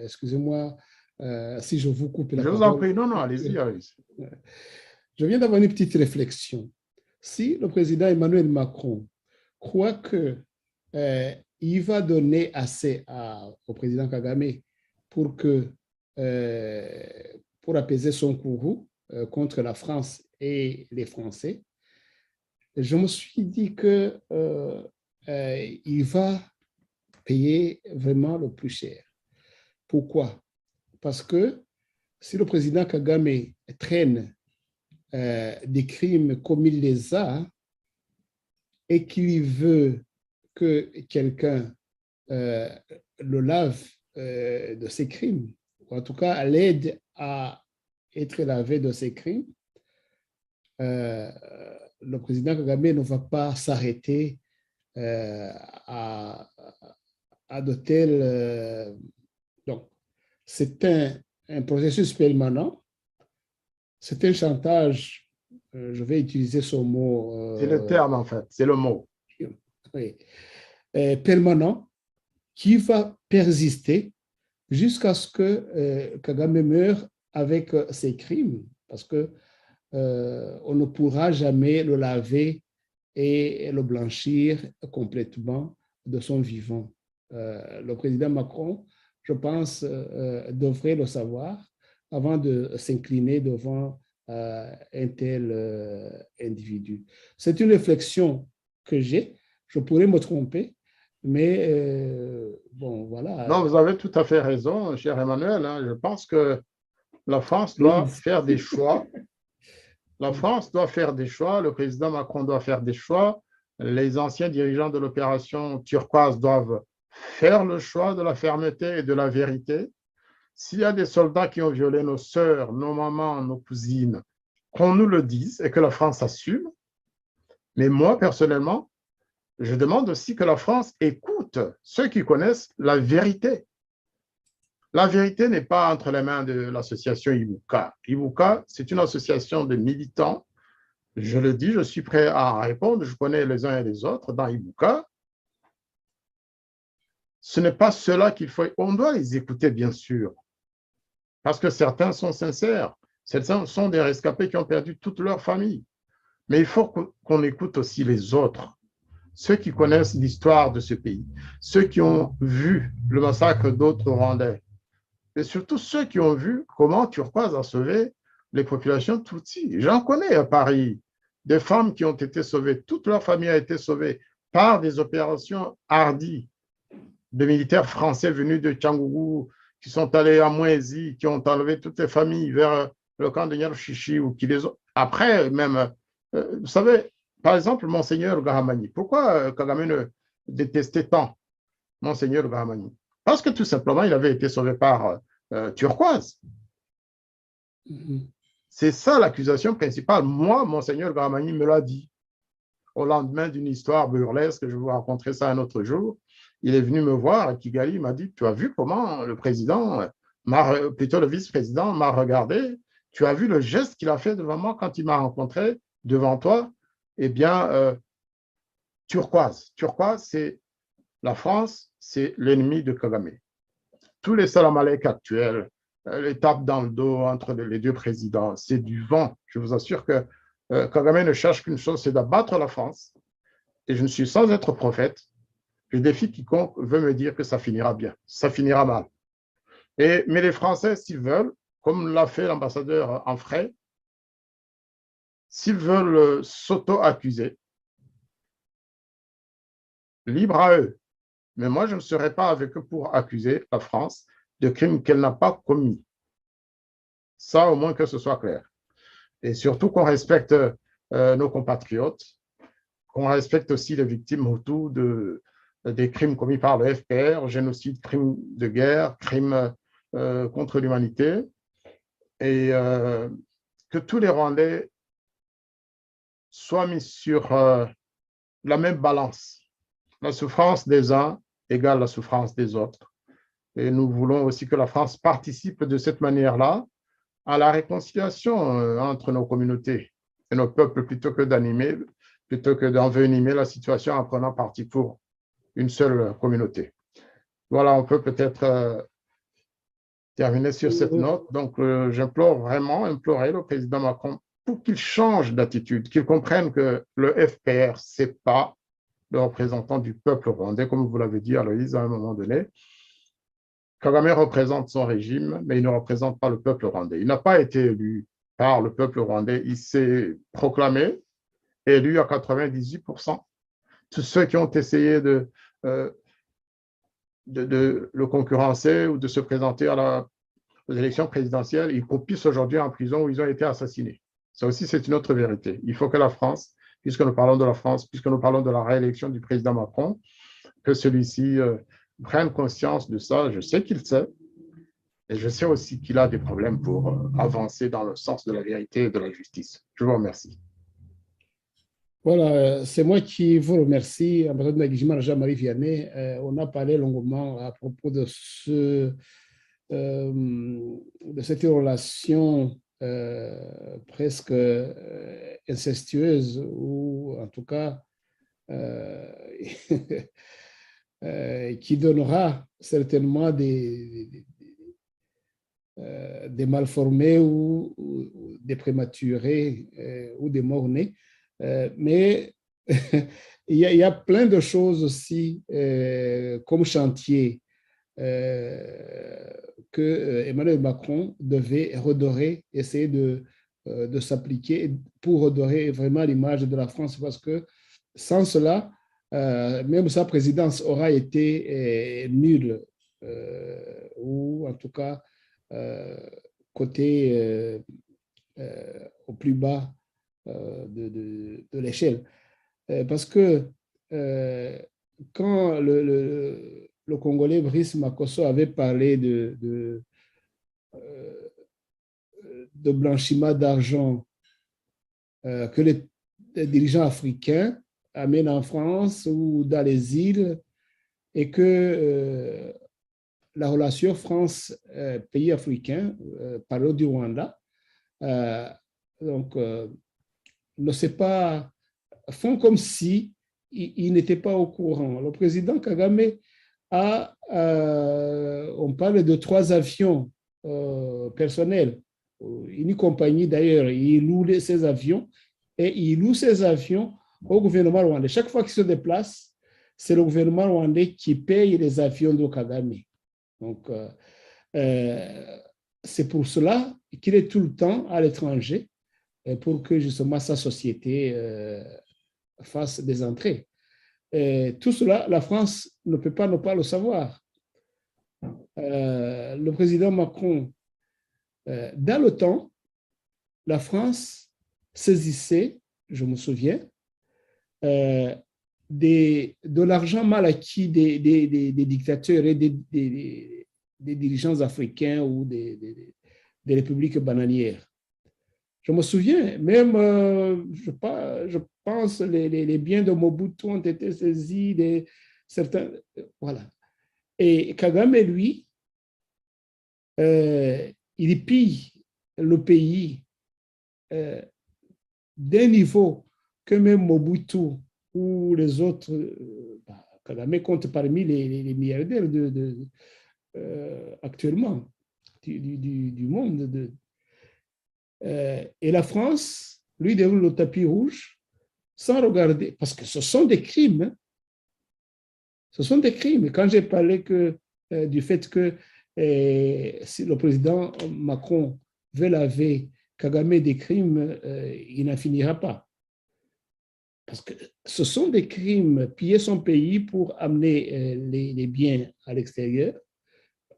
Excusez-moi si je vous coupe la parole. Je vous en prie. Non, allez-y. Je viens d'avoir une petite réflexion. Si le président Emmanuel Macron croit qu'il va donner assez au président Kagame pour apaiser son courroux contre la France et les Français, je me suis dit que il va payer vraiment le plus cher. Pourquoi? Parce que si le président Kagame traîne des crimes comme il les a et qu'il veut que quelqu'un le lave de ses crimes, ou en tout cas l'aide à être lavé de ses crimes, le président Kagame ne va pas s'arrêter à de tels... donc, c'est un processus permanent, c'est un chantage, je vais utiliser ce mot. C'est le terme, en fait, c'est le mot. Oui, permanent, qui va persister jusqu'à ce que Kagame meure avec ses crimes, parce que on ne pourra jamais le laver et le blanchir complètement de son vivant. Le président Macron, je pense, devrait le savoir avant de s'incliner devant un tel individu. C'est une réflexion que j'ai. Je pourrais me tromper, mais bon, voilà. Non, vous avez tout à fait raison, cher Emmanuel. Je pense que la France doit faire des choix. La France doit faire des choix, le président Macron doit faire des choix, les anciens dirigeants de l'opération turquoise doivent faire le choix de la fermeté et de la vérité. S'il y a des soldats qui ont violé nos sœurs, nos mamans, nos cousines, qu'on nous le dise et que la France assume. Mais moi, personnellement, je demande aussi que la France écoute ceux qui connaissent la vérité. La vérité n'est pas entre les mains de l'association Ibuka. Ibuka, c'est une association de militants. Je le dis, je suis prêt à répondre. Je connais les uns et les autres dans Ibuka. Ce n'est pas cela qu'il faut. On doit les écouter, bien sûr, parce que certains sont sincères. Certains sont des rescapés qui ont perdu toute leur famille. Mais il faut qu'on écoute aussi les autres, ceux qui connaissent l'histoire de ce pays, ceux qui ont vu le massacre d'autres Rwandais, et surtout ceux qui ont vu comment Turquoise a sauvé les populations Tutsis. J'en connais à Paris, des femmes qui ont été sauvées, toute leur famille a été sauvée par des opérations hardies de militaires français venus de Tchangougou, qui sont allés à Mouézi, qui ont enlevé toutes les familles vers le camp de Nyarushishi, ou qui les ont... Après, même, vous savez, par exemple, Monseigneur Gahamani. Pourquoi Kagame ne détestait tant Monseigneur Gahamani? Parce que tout simplement, il avait été sauvé par Turquoise. C'est ça l'accusation principale. Moi, Monseigneur Gahamani me l'a dit. Au lendemain d'une histoire burlesque, je vais vous raconter ça un autre jour. Il est venu me voir à Kigali, il m'a dit, tu as vu comment le président, plutôt le vice-président, m'a regardé? Tu as vu le geste qu'il a fait devant moi quand il m'a rencontré devant toi? Eh bien, Turquoise. Turquoise, c'est la France, c'est l'ennemi de Kagame. Tous les salamalek actuels, les tapes dans le dos entre les deux présidents, c'est du vent. Je vous assure que Kagame ne cherche qu'une chose, c'est d'abattre la France. Et je ne suis sans être prophète. Je défie quiconque veut me dire que ça finira bien. Ça finira mal. Mais les Français, s'ils veulent, comme l'a fait l'ambassadeur en frais, s'ils veulent s'auto-accuser, libre à eux. Mais moi, je ne serai pas avec eux pour accuser la France de crimes qu'elle n'a pas commis. Ça, au moins que ce soit clair. Et surtout qu'on respecte nos compatriotes, qu'on respecte aussi les victimes Hutus des crimes commis par le FPR, génocide, crimes de guerre, crimes contre l'humanité, et que tous les Rwandais soient mis sur la même balance. La souffrance des uns égale la souffrance des autres. Et nous voulons aussi que la France participe de cette manière-là à la réconciliation entre nos communautés et nos peuples plutôt que d'envenimer la situation en prenant parti pour une seule communauté. Voilà, on peut peut-être terminer sur cette note. Donc, j'implore vraiment, implorer le président Macron pour qu'il change d'attitude, qu'il comprenne que le FPR, ce n'est pas le représentant du peuple rwandais, comme vous l'avez dit, Aloïse, à un moment donné. Kagame représente son régime, mais il ne représente pas le peuple rwandais. Il n'a pas été élu par le peuple rwandais. Il s'est proclamé élu à 98%. Tous ceux qui ont essayé de le concurrencer ou de se présenter aux élections présidentielles, ils croupissent aujourd'hui en prison où ils ont été assassinés. Ça aussi, c'est une autre vérité. Il faut que la France, puisque nous parlons de la France, puisque nous parlons de la réélection du président Macron, que celui-ci prenne conscience de ça. Je sais qu'il sait, et je sais aussi qu'il a des problèmes pour avancer dans le sens de la vérité et de la justice. Je vous remercie. Voilà, c'est moi qui vous remercie. Ambassadeur Ndagijimana Jean-Marie Vianney, on a parlé longuement à propos de cette relation presque incestueuse, ou en tout cas qui donnera certainement des malformés ou des prématurés ou des morts-nés. Mais il y a plein de choses aussi comme chantier que Emmanuel Macron devait redorer, essayer de s'appliquer pour redorer vraiment l'image de la France, parce que sans cela, même sa présidence aura été nulle, ou en tout cas côté au plus bas de l'échelle. Parce que quand le Congolais Brice Makosso avait parlé de blanchiment d'argent que les dirigeants africains amènent en France ou dans les îles, et que la relation France-pays africain, parlant du Rwanda, ne sait pas, font comme si ils n'étaient pas au courant. Le président Kagame on parle de 3 avions personnels, une compagnie d'ailleurs, il loue ces avions, et il loue ces avions au gouvernement rwandais. Chaque fois qu'il se déplace, c'est le gouvernement rwandais qui paye les avions de Kagame. Donc, c'est pour cela qu'il est tout le temps à l'étranger, pour que justement sa société fasse des entrées. Tout cela, la France ne peut pas ne pas le savoir. Le président Macron, dans le temps, la France saisissait, je me souviens, de l'argent mal acquis des dictateurs et des dirigeants africains ou des républiques bananières. Je me souviens, même, je pense, les biens de Mobutu ont été saisis, certains, voilà. Et Kagame, lui, il pille le pays d'un niveau que même Mobutu ou les autres, Kagame compte parmi les milliardaires actuellement du monde. Et la France, lui, déroule le tapis rouge sans regarder, parce que ce sont des crimes. Hein. Ce sont des crimes. Quand j'ai parlé du fait que si le président Macron veut laver Kagame des crimes, il n'en finira pas. Parce que ce sont des crimes, piller son pays pour amener les biens à l'extérieur.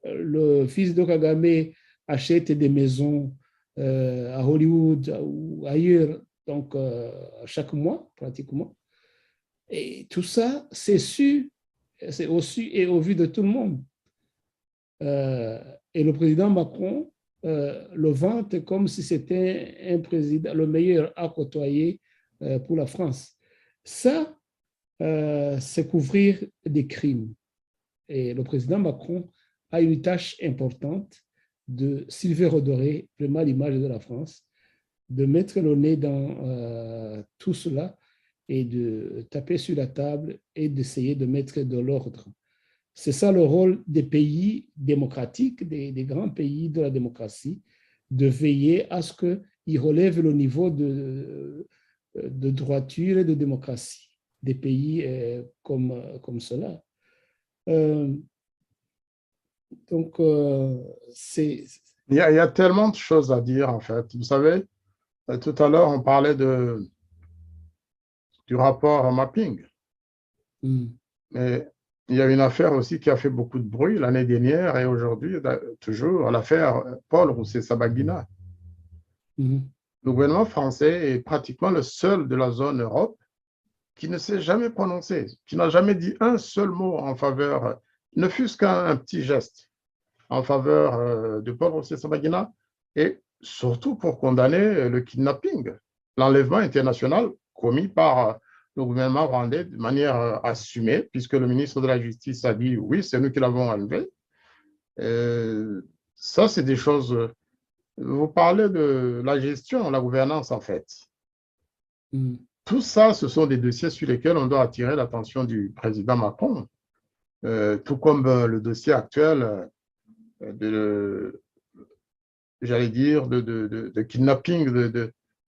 Le fils de Kagame achète des maisons à Hollywood ou ailleurs, donc chaque mois pratiquement. Et tout ça, c'est su, c'est au su et au vu de tout le monde. Et le président Macron le vante comme si c'était un président, le meilleur à côtoyer pour la France. Ça, c'est couvrir des crimes. Et le président Macron a une tâche importante s'il veut redorer vraiment l'image de la France, de mettre le nez dans tout cela et de taper sur la table et d'essayer de mettre de l'ordre. C'est ça le rôle des pays démocratiques, des grands pays de la démocratie, de veiller à ce qu'ils relèvent le niveau de droiture et de démocratie des pays comme cela. Donc, il y a tellement de choses à dire, en fait. Vous savez, tout à l'heure, on parlait du rapport mapping. Mais il y a une affaire aussi qui a fait beaucoup de bruit l'année dernière et aujourd'hui, toujours, l'affaire Paul Rusesabagina. Mhm. Le gouvernement français est pratiquement le seul de la zone Europe qui ne s'est jamais prononcé, qui n'a jamais dit un seul mot en faveur, ne fût-ce qu'un petit geste en faveur de Paul Rusesabagina et surtout pour condamner le kidnapping, l'enlèvement international commis par le gouvernement rwandais de manière assumée, puisque le ministre de la Justice a dit oui, c'est nous qui l'avons enlevé. Ça, c'est des choses. Vous parlez de la gestion, la gouvernance, en fait. Mhm. Tout ça, ce sont des dossiers sur lesquels on doit attirer l'attention du président Macron, tout comme le dossier actuel j'allais dire, de kidnapping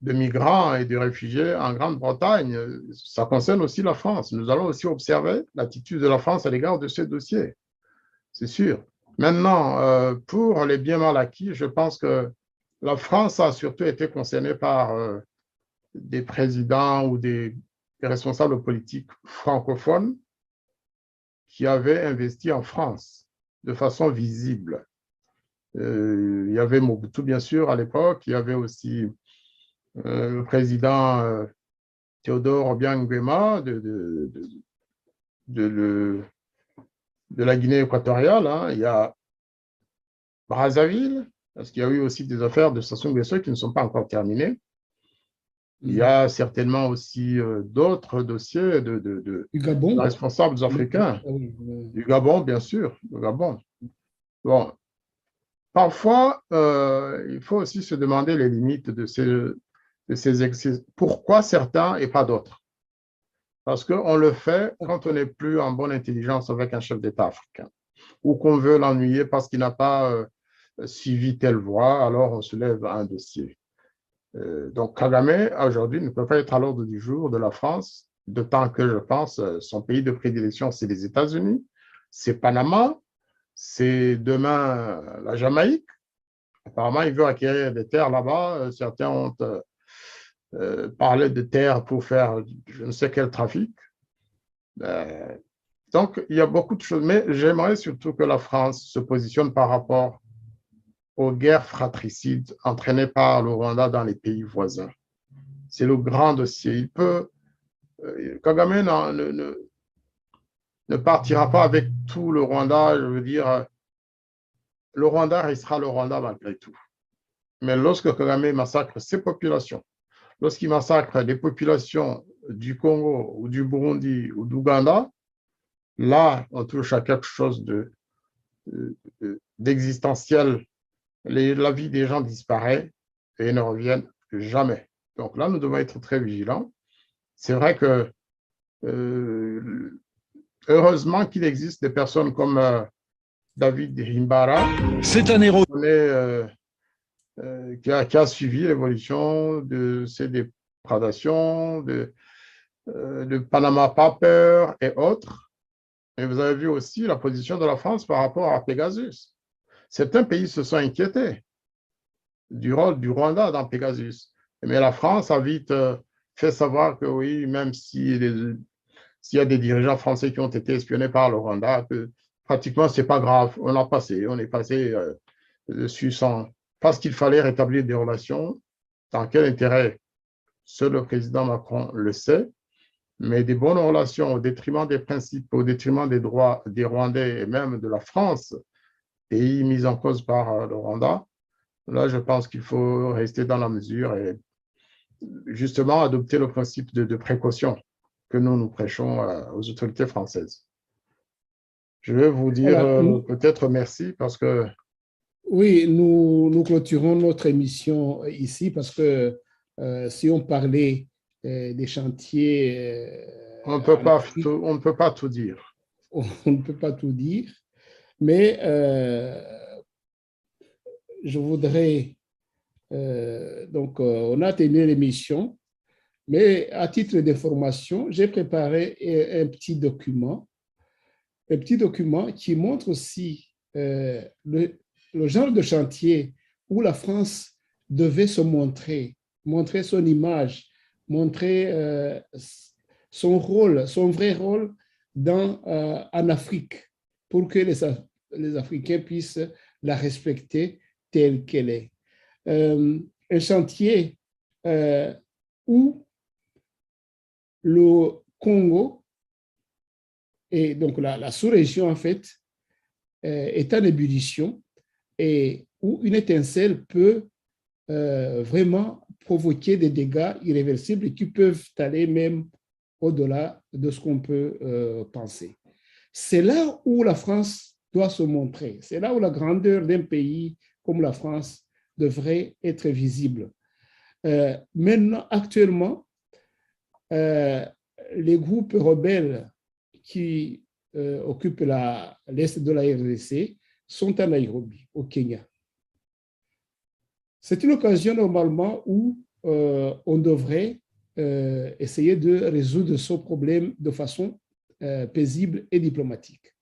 de migrants et de réfugiés en Grande-Bretagne. Ça concerne aussi la France. Nous allons aussi observer l'attitude de la France à l'égard de ces dossiers, c'est sûr. Maintenant, pour les biens mal acquis, je pense que la France a surtout été concernée par des présidents ou des responsables politiques francophones qui avaient investi en France de façon visible. Il y avait Mobutu, bien sûr, à l'époque. Il y avait aussi le président Théodore Obiang Nguema de la Guinée équatoriale. Hein. Il y a Brazzaville, parce qu'il y a eu aussi des affaires de Sassou Nguesso qui ne sont pas encore terminées. Il y a certainement aussi d'autres dossiers de Du Gabon. responsables africains. Du Gabon, bien sûr. Du Gabon. Bon. Parfois, il faut aussi se demander les limites de ces excès. Pourquoi certains et pas d'autres? Parce qu'on le fait quand on n'est plus en bonne intelligence avec un chef d'État africain ou qu'on veut l'ennuyer parce qu'il n'a pas suivi telle voie, alors on se lève à un dossier. Donc Kagame, aujourd'hui, ne peut pas être à l'ordre du jour de la France, d'autant que je pense son pays de prédilection, c'est les États-Unis, c'est Panama, c'est demain la Jamaïque. Apparemment, il veut acquérir des terres là-bas. Certains ont parlé de terres pour faire je ne sais quel trafic. Donc, il y a beaucoup de choses. Mais j'aimerais surtout que la France se positionne par rapport aux guerres fratricides entraînées par le Rwanda dans les pays voisins. C'est le grand dossier. Il peut. Kagame ne partira pas avec tout le Rwanda. Je veux dire, le Rwanda restera le Rwanda malgré tout. Mais lorsque Kagame massacre ses populations, lorsqu'il massacre les populations du Congo ou du Burundi ou d'Ouganda, là, on touche à quelque chose d'existentiel. La vie des gens disparaît et ne reviennent jamais. Donc là, nous devons être très vigilants. C'est vrai que heureusement qu'il existe des personnes comme David Himbara. C'est un héros. Qui a suivi l'évolution de ces dégradations, de Panama Papers et autres. Et vous avez vu aussi la position de la France par rapport à Pegasus. Certains pays se sont inquiétés du rôle du Rwanda dans Pegasus. Mais la France a vite fait savoir que oui, même s'il y a des dirigeants français qui ont été espionnés par le Rwanda, que pratiquement, ce n'est pas grave. On est passé dessus sans... Parce qu'il fallait rétablir des relations. Dans quel intérêt? Seul le président Macron le sait. Mais des bonnes relations au détriment des principes, au détriment des droits des Rwandais et même de la France, pays mis en cause par le Rwanda, là, je pense qu'il faut rester dans la mesure et justement adopter le principe de précaution que nous prêchons aux autorités françaises. Je vais vous dire peut-être merci parce que... Oui, nous clôturons notre émission ici parce que si on parlait des chantiers... on ne peut pas tout dire. On ne peut pas tout dire, mais je voudrais... donc, on a terminé l'émission, mais à titre d'information, j'ai préparé un petit document qui montre aussi le genre de chantier où la France devait se montrer son image, montrer son rôle, son vrai rôle en Afrique pour que les Africains puissent la respecter telle qu'elle est. Un chantier où le Congo et donc la sous-région en fait est en ébullition et où une étincelle peut vraiment provoquer des dégâts irréversibles qui peuvent aller même au-delà de ce qu'on peut penser. C'est là où la France doit se montrer. C'est là où la grandeur d'un pays comme la France devrait être visible. Maintenant, actuellement, les groupes rebelles qui occupent l'est de la RDC sont à Nairobi, au Kenya. C'est une occasion normalement où on devrait essayer de résoudre ce problème de façon paisible et diplomatique.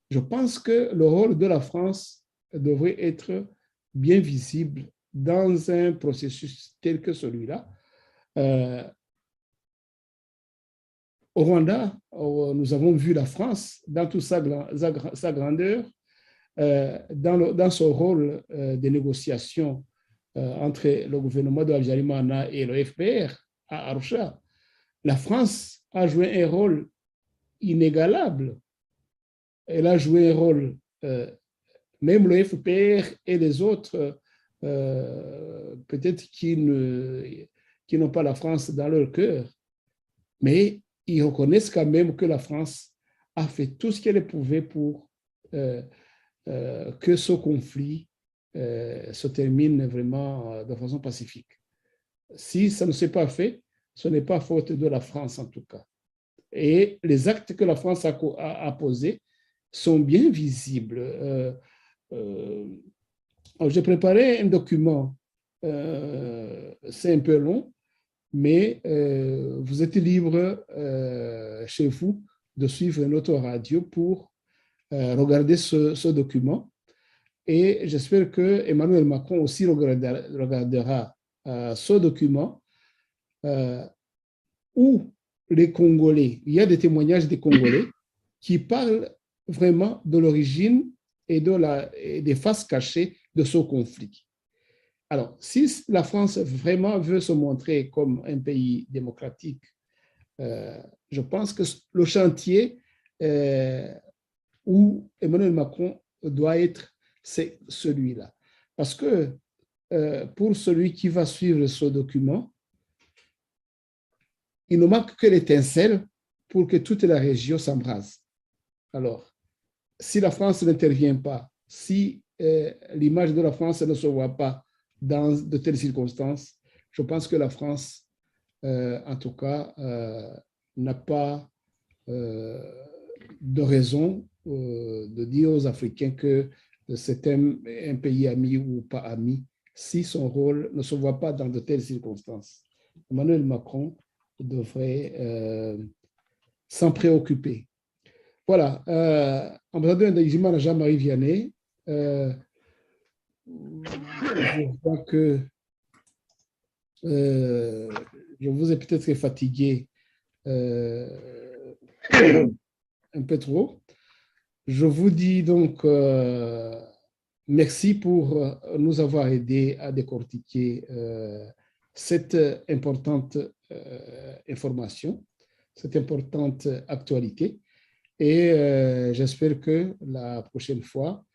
Je pense que le rôle de la France devrait être bien visible dans un processus tel que celui-là. Au Rwanda, nous avons vu la France dans toute sa grandeur, dans son rôle de négociation entre le gouvernement de Habyarimana et le FPR à Arusha. La France a joué un rôle inégalable. Elle a joué un rôle, même le FPR et les autres, peut-être qui n'ont pas la France dans leur cœur, mais ils reconnaissent quand même que la France a fait tout ce qu'elle pouvait pour que ce conflit se termine vraiment de façon pacifique. Si ça ne s'est pas fait, ce n'est pas faute de la France en tout cas. Et les actes que la France a posés sont bien visibles. J'ai préparé un document, c'est un peu long, mais vous êtes libre chez vous de suivre notre radio pour regarder ce document. Et j'espère que Emmanuel Macron aussi regardera ce document où les Congolais, il y a des témoignages des Congolais qui parlent vraiment de l'origine et des faces cachées de ce conflit. Alors, si la France vraiment veut se montrer comme un pays démocratique, je pense que le chantier où Emmanuel Macron doit être, c'est celui-là. Parce que pour celui qui va suivre ce document, il ne manque que l'étincelle pour que toute la région s'embrase. Alors, si la France n'intervient pas, si l'image de la France ne se voit pas dans de telles circonstances, je pense que la France, en tout cas, n'a pas de raison de dire aux Africains que c'est un pays ami ou pas ami, si son rôle ne se voit pas dans de telles circonstances. Emmanuel Macron devrait s'en préoccuper. Voilà, ambassadeur Ndayishimiye Jean-Marie Vianney, je vois que je vous ai peut-être fatigué un peu trop. Je vous dis donc merci pour nous avoir aidés à décortiquer cette importante information, cette importante actualité. Et j'espère que la prochaine fois,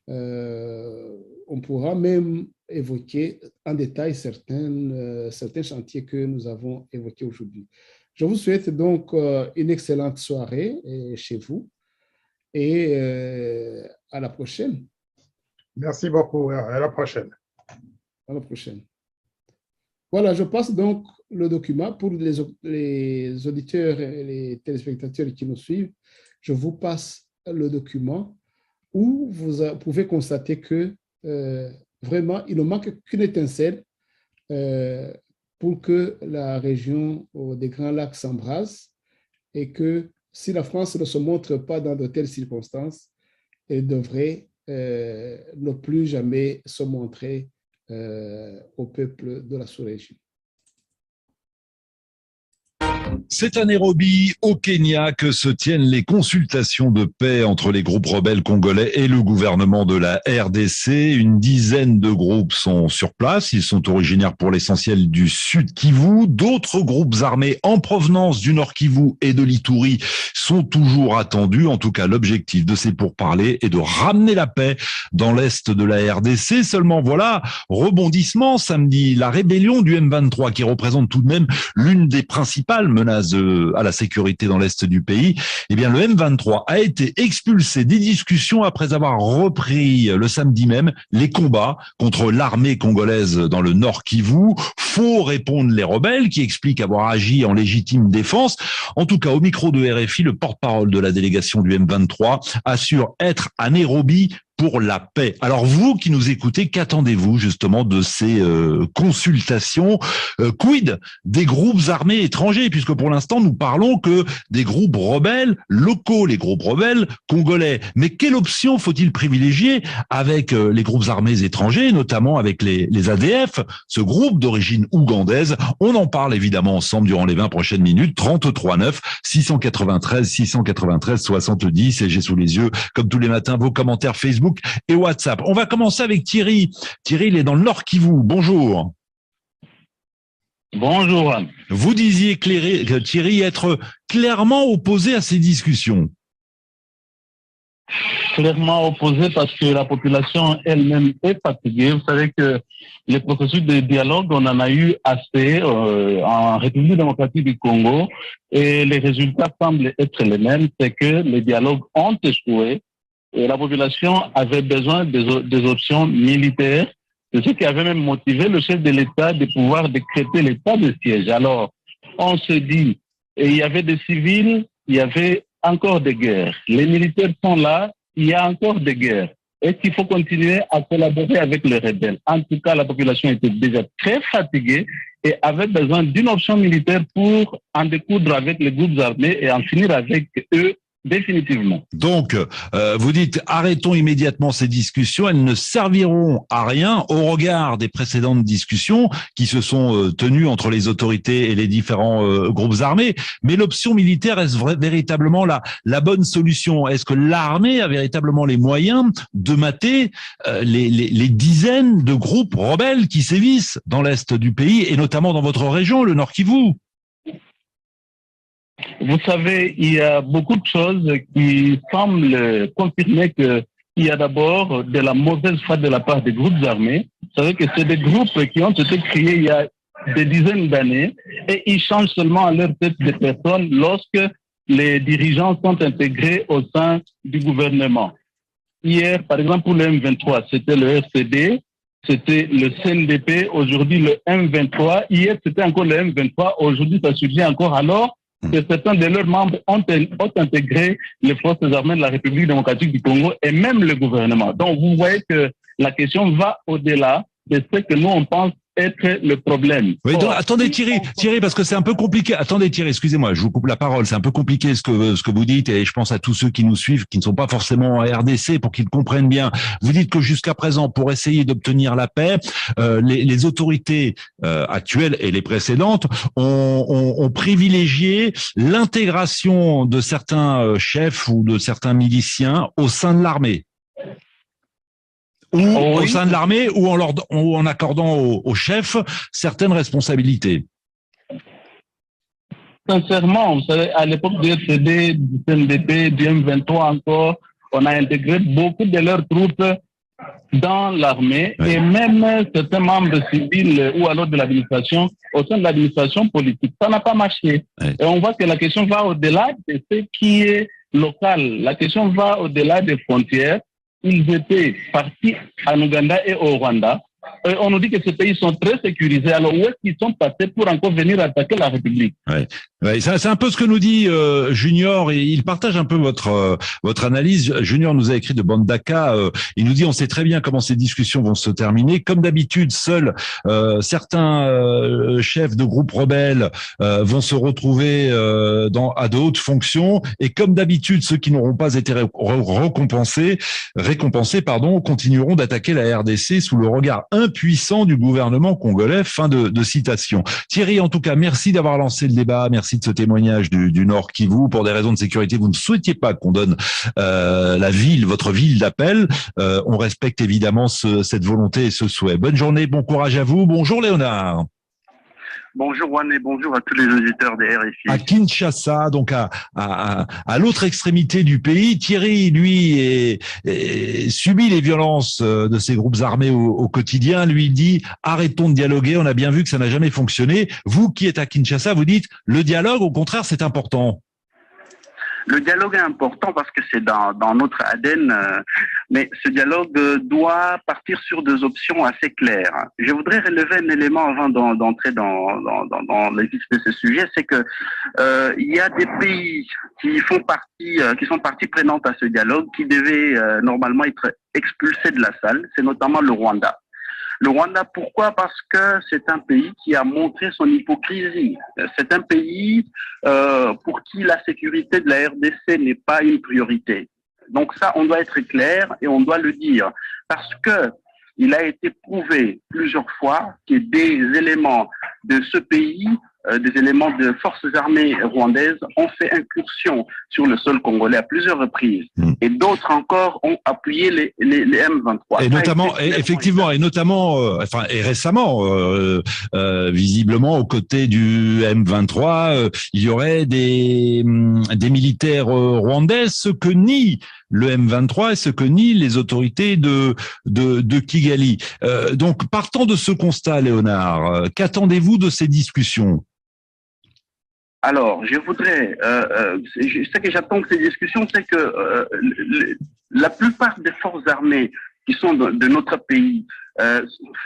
on pourra même évoquer en détail certains chantiers que nous avons évoqués aujourd'hui. Je vous souhaite donc une excellente soirée chez vous et à la prochaine. Merci beaucoup. À la prochaine. À la prochaine. Voilà, je passe donc le document pour les auditeurs et les téléspectateurs qui nous suivent. Je vous passe le document où vous pouvez constater que vraiment, il ne manque qu'une étincelle pour que la région des Grands Lacs s'embrase et que si la France ne se montre pas dans de telles circonstances, elle devrait ne plus jamais se montrer au peuple de la sous-région. C'est à Nairobi, au Kenya, que se tiennent les consultations de paix entre les groupes rebelles congolais et le gouvernement de la RDC. Une dizaine de groupes sont sur place. Ils sont originaires pour l'essentiel du Sud Kivu. D'autres groupes armés en provenance du Nord Kivu et de l'Ituri sont toujours attendus. En tout cas, l'objectif de ces pourparlers est de ramener la paix dans l'Est de la RDC. Seulement, voilà, rebondissement samedi, la rébellion du M23 qui représente tout de même l'une des principales menaces à la sécurité dans l'Est du pays. Eh bien, le M23 a été expulsé des discussions après avoir repris le samedi même les combats contre l'armée congolaise dans le Nord Kivu. Faux, répondent les rebelles qui expliquent avoir agi en légitime défense. En tout cas, au micro de RFI, le porte-parole de la délégation du M23 assure être à Nairobi pour la paix. Alors vous qui nous écoutez, qu'attendez-vous justement de ces consultations? Quid des groupes armés étrangers? Puisque pour l'instant, nous parlons que des groupes rebelles locaux, les groupes rebelles congolais. Mais quelle option faut-il privilégier avec les groupes armés étrangers, notamment avec les ADF, ce groupe d'origine ougandaise? On en parle évidemment ensemble durant les 20 prochaines minutes. 33 9 693 693 70 et j'ai sous les yeux, comme tous les matins, vos commentaires Facebook et WhatsApp. On va commencer avec Thierry. Thierry, il est dans le Nord Kivu. Bonjour. Bonjour. Vous disiez, Thierry, être clairement opposé à ces discussions. Clairement opposé parce que la population elle-même est fatiguée. Vous savez que les processus de dialogue, on en a eu assez en République démocratique du Congo et les résultats semblent être les mêmes. C'est que les dialogues ont échoué. Et la population avait besoin des options militaires. C'est ce qui avait même motivé le chef de l'État de pouvoir décréter l'état de siège. Alors, on se dit, et il y avait des civils, il y avait encore des guerres. Les militaires sont là, il y a encore des guerres. Est-ce qu'il faut continuer à collaborer avec les rebelles? En tout cas, la population était déjà très fatiguée et avait besoin d'une option militaire pour en découdre avec les groupes armés et en finir avec eux définitivement. Donc, vous dites, arrêtons immédiatement ces discussions. Elles ne serviront à rien au regard des précédentes discussions qui se sont tenues entre les autorités et les différents groupes armés. Mais l'option militaire, est-ce véritablement la bonne solution? Est-ce que l'armée a véritablement les moyens de mater les dizaines de groupes rebelles qui sévissent dans l'Est du pays et notamment dans votre région, le Nord Kivu? Vous savez, il y a beaucoup de choses qui semblent confirmer qu'il y a d'abord de la mauvaise foi de la part des groupes armés. Vous savez que c'est des groupes qui ont été créés il y a des dizaines d'années et ils changent seulement à leur tête des personnes lorsque les dirigeants sont intégrés au sein du gouvernement. Hier, par exemple, pour le M23, c'était le RCD, c'était le CNDP, aujourd'hui le M23. Hier, c'était encore le M23, aujourd'hui ça surgit encore. Alors que certains de leurs membres ont intégré les forces armées de la République démocratique du Congo et même le gouvernement. Donc, vous voyez que la question va au-delà de ce que nous, on pense être le problème. Oui, donc, attendez Thierry, parce que c'est un peu compliqué. Attendez Thierry, excusez-moi, je vous coupe la parole. C'est un peu compliqué ce que vous dites et je pense à tous ceux qui nous suivent, qui ne sont pas forcément en RDC, pour qu'ils comprennent bien. Vous dites que jusqu'à présent, pour essayer d'obtenir la paix, les autorités actuelles et les précédentes ont privilégié l'intégration de certains chefs ou de certains miliciens au sein de l'armée. Ou au sein de l'armée, ou en accordant aux chefs certaines responsabilités. Sincèrement, vous savez, à l'époque du RCD, du CNDP, du M23 encore, on a intégré beaucoup de leurs troupes dans l'armée et même certains membres civils ou alors de l'administration, au sein de l'administration politique. Ça n'a pas marché. Et on voit que la question va au-delà de ce qui est local. La question va au-delà des frontières. Ils étaient partis en Ouganda et au Rwanda. On nous dit que ces pays sont très sécurisés. Alors, où est-ce qu'ils sont passés pour encore venir attaquer la République? C'est un peu ce que nous dit Junior, et il partage un peu votre analyse. Junior nous a écrit de Bandaka. Il nous dit, on sait très bien comment ces discussions vont se terminer. Comme d'habitude, seuls certains chefs de groupes rebelles vont se retrouver à de hautes fonctions. Et comme d'habitude, ceux qui n'auront pas été récompensés, continueront d'attaquer la RDC sous le regard impuissant du gouvernement congolais. Fin de citation. Thierry, en tout cas, merci d'avoir lancé le débat. Merci Merci de ce témoignage du Nord Kivu. Pour des raisons de sécurité, vous ne souhaitiez pas qu'on donne votre ville d'appel. On respecte évidemment cette volonté et ce souhait. Bonne journée, bon courage à vous. Bonjour Léonard. Bonjour Juan et bonjour à tous les auditeurs des RFI. À Kinshasa, donc à l'autre extrémité du pays, Thierry, lui, subit les violences de ces groupes armés au quotidien. Lui dit arrêtons de dialoguer. On a bien vu que ça n'a jamais fonctionné. Vous qui êtes à Kinshasa, vous dites le dialogue, au contraire, c'est important. Le dialogue est important parce que c'est dans notre ADN, mais ce dialogue doit partir sur deux options assez claires. Je voudrais relever un élément avant d'entrer dans les vifs de ce sujet, c'est que il y a des pays qui sont partie prenante à ce dialogue, qui devaient normalement être expulsés de la salle. C'est notamment le Rwanda. Le Rwanda, pourquoi? Parce que c'est un pays qui a montré son hypocrisie. C'est un pays pour qui la sécurité de la RDC n'est pas une priorité. Donc ça, on doit être clair et on doit le dire. Parce que il a été prouvé plusieurs fois que des éléments de ce pays, des éléments de forces armées rwandaises ont fait incursion sur le sol congolais à plusieurs reprises. Et d'autres encore ont appuyé les M23. Et notamment, et récemment, visiblement, aux côtés du M23, il y aurait des militaires rwandais, ce que nie le M23 et ce que nient les autorités de Kigali. Donc, partant de ce constat, Léonard, qu'attendez-vous de ces discussions? Alors, je voudrais, ce que j'attends de ces discussions, c'est que la plupart des forces armées qui sont de notre pays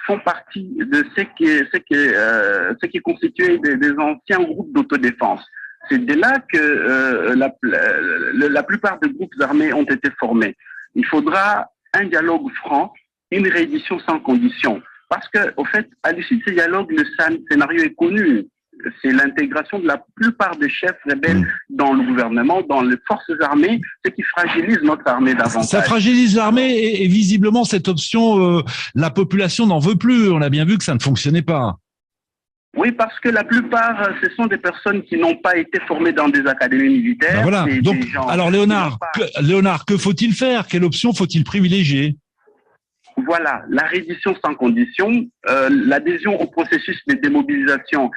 font partie de ce qui constituait des anciens groupes d'autodéfense. C'est de là que la plupart des groupes armés ont été formés. Il faudra un dialogue franc, une réédition sans condition. Parce que, au fait, à l'issue de ces dialogues, le scénario est connu. C'est l'intégration de la plupart des chefs rebelles dans le gouvernement, dans les forces armées, ce qui fragilise notre armée davantage. Ça fragilise l'armée et visiblement cette option, la population n'en veut plus. On a bien vu que ça ne fonctionnait pas. Oui, parce que la plupart, ce sont des personnes qui n'ont pas été formées dans des académies militaires. Ben voilà. Donc, alors Léonard, que faut-il faire? Quelle option faut-il privilégier? Voilà, la reddition sans condition, l'adhésion au processus de démobilisation,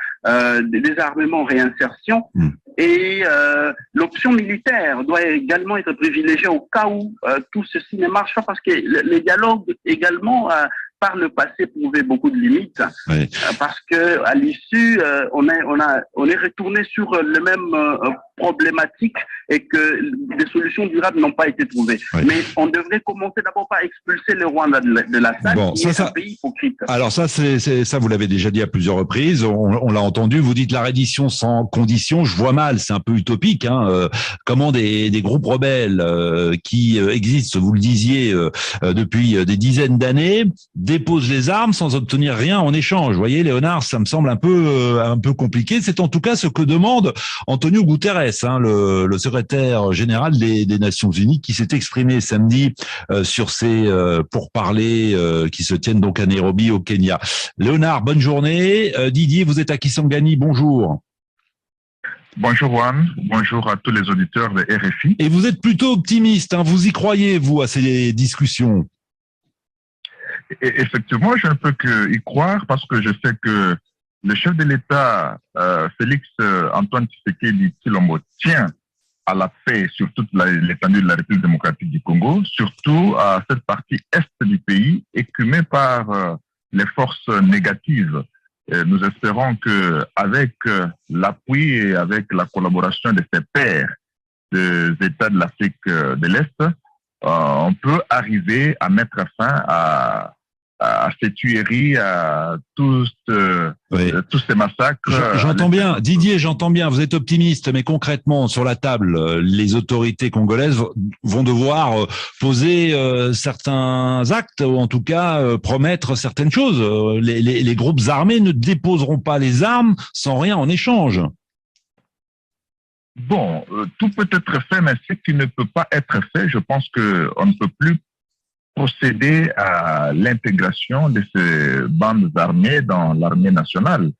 désarmement, réinsertion, et l'option militaire doit également être privilégiée au cas où tout ceci ne marche pas, parce que les dialogues également par le passé prouvaient beaucoup de limites, parce que à l'issue on est retourné sur le même problématique et que des solutions durables n'ont pas été trouvées. Mais on devrait commencer d'abord par expulser le Rwanda de la salle, qui est un pays hypocrite. Alors ça, ça vous l'avez déjà dit à plusieurs reprises, on l'a entendu, vous dites la reddition sans condition, je vois mal, c'est un peu utopique. Comment des groupes rebelles qui existent, vous le disiez, depuis des dizaines d'années, déposent les armes sans obtenir rien en échange. Vous voyez, Léonard, ça me semble un peu compliqué. C'est en tout cas ce que demande Antonio Guterres, le secrétaire général des Nations Unies, qui s'est exprimé samedi sur ces pourparlers qui se tiennent donc à Nairobi, au Kenya. Léonard, bonne journée. Didier, vous êtes à Kisangani, bonjour. Bonjour Juan, bonjour à tous les auditeurs de RFI. Et vous êtes plutôt optimiste, vous y croyez, vous, à ces discussions? Et effectivement, je ne peux qu'y croire parce que je sais que le chef de l'État, Félix Antoine Tshisekedi Tshilombo, tient à la paix sur toute l'étendue de la République démocratique du Congo, surtout à cette partie est du pays, écumée par les forces négatives. Et nous espérons qu'avec l'appui et avec la collaboration de ses pairs des États de l'Afrique de l'Est, on peut arriver à mettre fin à ces tueries, à tous ces massacres. J'entends bien, Didier, j'entends bien, vous êtes optimiste, mais concrètement, sur la table, les autorités congolaises vont devoir poser certains actes, ou en tout cas promettre certaines choses. Les groupes armés ne déposeront pas les armes sans rien en échange. Bon, tout peut être fait, mais ce qui ne peut pas être fait, je pense qu'on ne peut plus procéder à l'intégration de ces bandes armées dans l'armée nationale.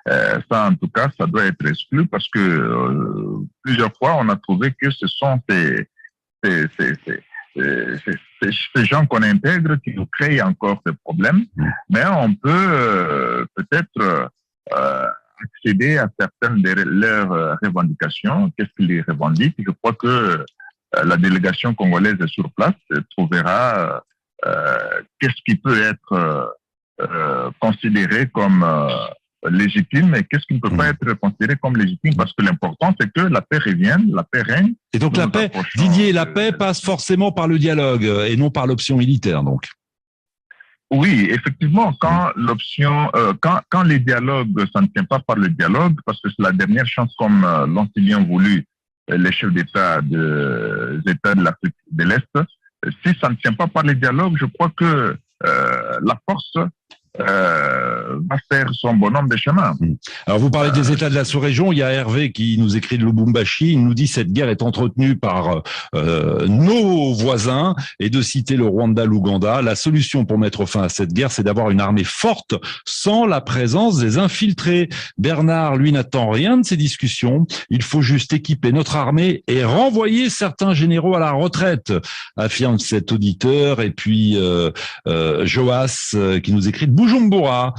Ça, en tout cas, ça doit être exclu parce que plusieurs fois, on a trouvé que ce sont ces gens qu'on intègre qui nous créent encore des problèmes, mais on peut peut-être accéder à certaines de leurs revendications. Qu'est-ce qu'ils revendiquent? Je crois que la délégation congolaise sur place trouvera qu'est-ce qui peut être considéré comme légitime et qu'est-ce qui ne peut pas être considéré comme légitime, parce que l'important, c'est que la paix revienne, la paix règne. Et donc la paix, Didier, la paix passe forcément par le dialogue et non par l'option militaire, donc. Oui, effectivement, quand l'option, quand les dialogues, ça ne tient pas par le dialogue, parce que c'est la dernière chance, comme l'ont si bien voulu les chefs d'État des États de l'Afrique de l'Est, si ça ne tient pas par le dialogue, je crois que la force va faire son bonhomme de chemin. Alors vous parlez des États de la sous-région, il y a Hervé qui nous écrit de Lubumbashi, il nous dit cette guerre est entretenue par nos voisins, et de citer le Rwanda, l'Ouganda. La solution pour mettre fin à cette guerre, c'est d'avoir une armée forte sans la présence des infiltrés. Bernard, lui, n'attend rien de ces discussions, il faut juste équiper notre armée et renvoyer certains généraux à la retraite, affirme cet auditeur. Et puis Joas qui nous écrit de Bujumbura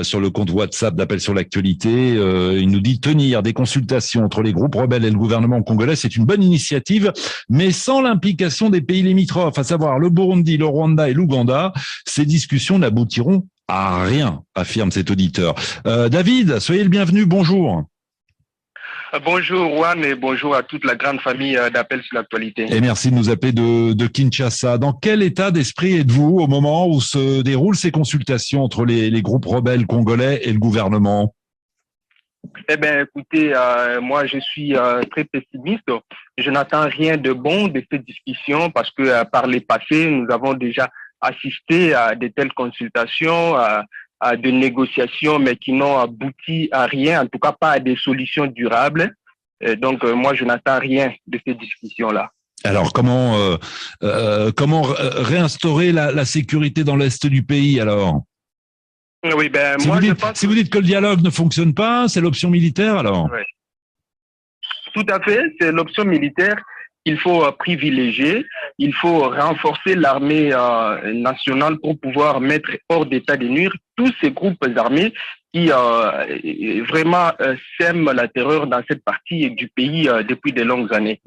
sur le compte WhatsApp d'Appel sur l'actualité. Il nous dit tenir des consultations entre les groupes rebelles et le gouvernement congolais, c'est une bonne initiative, mais sans l'implication des pays limitrophes, à savoir le Burundi, le Rwanda et l'Ouganda. Ces discussions n'aboutiront à rien, affirme cet auditeur. David, soyez le bienvenu, bonjour. Bonjour Juan et bonjour à toute la grande famille d'Appel sur l'actualité. Et merci de nous appeler de Kinshasa. Dans quel état d'esprit êtes-vous au moment où se déroulent ces consultations entre les groupes rebelles congolais et le gouvernement? Eh bien, écoutez, moi je suis très pessimiste. Je n'attends rien de bon de cette discussion parce que par les passés, nous avons déjà assisté à de telles consultations, à de négociations, mais qui n'ont abouti à rien, en tout cas pas à des solutions durables. Donc, moi, je n'attends rien de ces discussions-là. Alors, comment réinstaurer la sécurité dans l'Est du pays, alors? Oui, ben, si vous dites que le dialogue ne fonctionne pas, c'est l'option militaire, alors? Oui. Tout à fait, c'est l'option militaire. Il faut privilégier, il faut renforcer l'armée nationale pour pouvoir mettre hors d'état de nuire tous ces groupes armés qui vraiment sèment la terreur dans cette partie du pays depuis de longues années.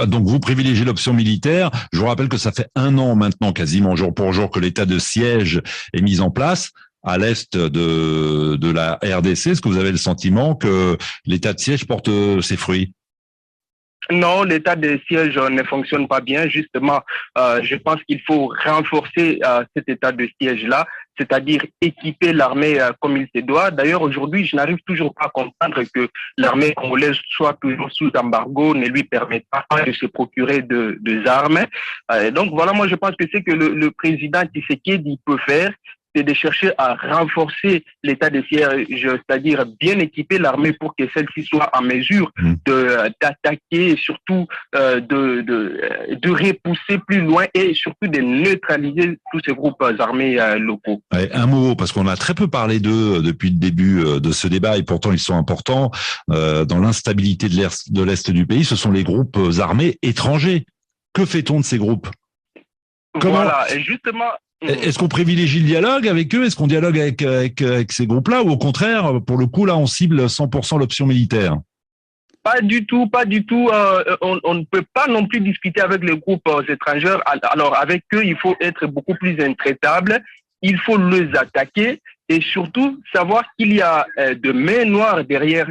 Donc vous privilégiez l'option militaire. Je vous rappelle que ça fait 1 an maintenant, quasiment jour pour jour, que l'état de siège est mis en place à l'est de la RDC. Est-ce que vous avez le sentiment que l'état de siège porte ses fruits? Non, l'état de siège ne fonctionne pas bien. Justement, je pense qu'il faut renforcer cet état de siège-là, c'est-à-dire équiper l'armée comme il se doit. D'ailleurs, aujourd'hui, je n'arrive toujours pas à comprendre que l'armée congolaise soit toujours sous embargo, ne lui permet pas de se procurer des armes. Donc voilà, moi je pense que c'est que le président Tshisekedi peut faire, c'est de chercher à renforcer l'état de siège, c'est-à-dire bien équiper l'armée pour que celle-ci soit en mesure d'attaquer et surtout de repousser plus loin et surtout de neutraliser tous ces groupes armés locaux. Ouais, un mot, parce qu'on a très peu parlé d'eux depuis le début de ce débat et pourtant ils sont importants dans l'instabilité de l'Est du pays, ce sont les groupes armés étrangers. Que fait-on de ces groupes? Voilà, et justement... Est-ce qu'on privilégie le dialogue avec eux? Est-ce qu'on dialogue avec ces groupes-là? Ou au contraire, pour le coup, là, on cible 100% l'option militaire? Pas du tout, pas du tout. On ne peut pas non plus discuter avec les groupes étrangers. Alors, avec eux, il faut être beaucoup plus intraitable. Il faut les attaquer et surtout savoir qu'il y a de mains noires derrière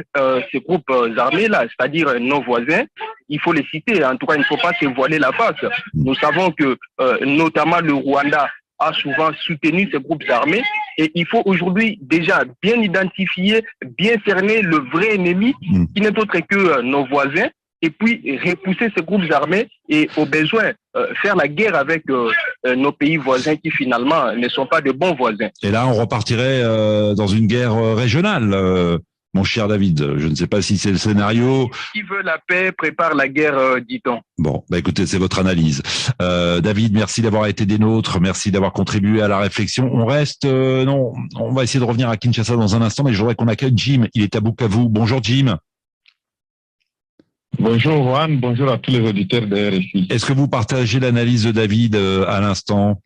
ces groupes armés-là, c'est-à-dire nos voisins. Il faut les citer. En tout cas, il ne faut pas se voiler la face. Nous savons que notamment le Rwanda a souvent soutenu ces groupes armés et il faut aujourd'hui déjà bien identifier, bien cerner le vrai ennemi qui n'est autre que nos voisins et puis repousser ces groupes armés et au besoin faire la guerre avec nos pays voisins qui finalement ne sont pas de bons voisins. Et là, on repartirait dans une guerre régionale. mon cher David. Je ne sais pas si c'est le scénario. Qui veut la paix prépare la guerre, dit-on. Bon, bah écoutez, c'est votre analyse. David, merci d'avoir été des nôtres, merci d'avoir contribué à la réflexion. On reste, non, on va essayer de revenir à Kinshasa dans un instant, mais je voudrais qu'on accueille Jim. Il est à Bukavu. Bonjour Jim. Bonjour Juan, bonjour à tous les auditeurs de RFI. Est-ce que vous partagez l'analyse de David à l'instant?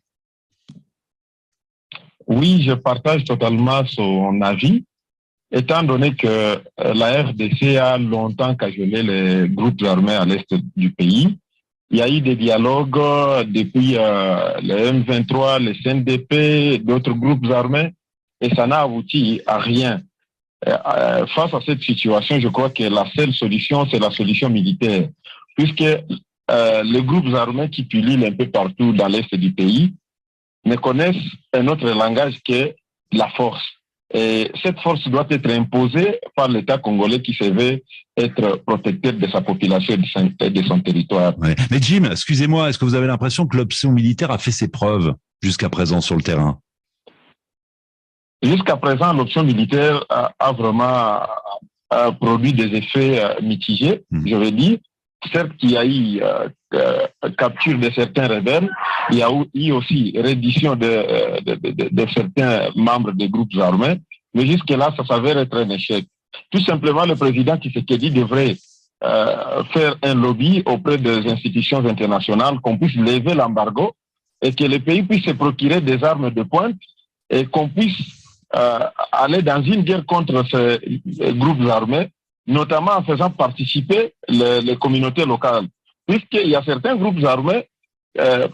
Oui, je partage totalement son avis, étant donné que la RDC a longtemps cajolé les groupes armés à l'est du pays. Il y a eu des dialogues depuis le M23, le CNDP, d'autres groupes armés, et ça n'a abouti à rien. Face à cette situation, je crois que la seule solution, c'est la solution militaire, puisque les groupes armés qui pullulent un peu partout dans l'est du pays ne connaissent un autre langage que la force. Et cette force doit être imposée par l'État congolais qui se veut être protecteur de sa population et de son territoire. Ouais. Mais Jim, excusez-moi, est-ce que vous avez l'impression que l'option militaire a fait ses preuves jusqu'à présent sur le terrain? Jusqu'à présent, l'option militaire a vraiment produit des effets mitigés, je veux dire. Certes, il y a eu capture de certains rebelles, il y a eu aussi reddition de certains membres des groupes armés, mais jusque-là, ça s'avère être un échec. Tout simplement, le président Tshisekedi devrait faire un lobby auprès des institutions internationales, qu'on puisse lever l'embargo et que les pays puissent se procurer des armes de pointe et qu'on puisse aller dans une guerre contre ces groupes armés, notamment en faisant participer les communautés locales. Puisqu'il y a certains groupes armés,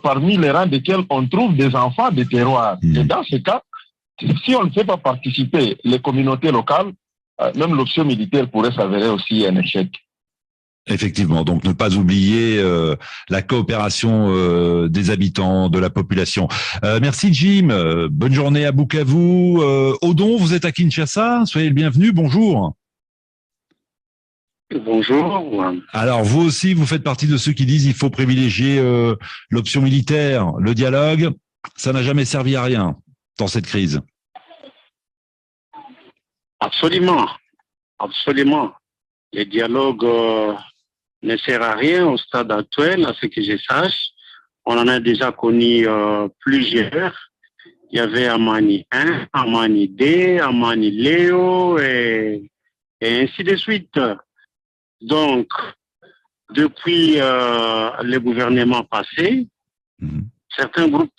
parmi les rangs desquels on trouve des enfants des terroirs. Et dans ce cas, si on ne fait pas participer les communautés locales, même l'option militaire pourrait s'avérer aussi un échec. Effectivement, donc ne pas oublier la coopération des habitants, de la population. Merci Jim, bonne journée à Bukavu. Odon, vous êtes à Kinshasa, soyez le bienvenu, bonjour. Bonjour. Alors vous aussi, vous faites partie de ceux qui disent qu'il faut privilégier l'option militaire, le dialogue. Ça n'a jamais servi à rien dans cette crise. Absolument, absolument. Le dialogue ne sert à rien au stade actuel, à ce que je sache. On en a déjà connu plusieurs. Il y avait Amani 1, Amani 2, Amani Léo et ainsi de suite. Donc, depuis le gouvernement passé, certains groupes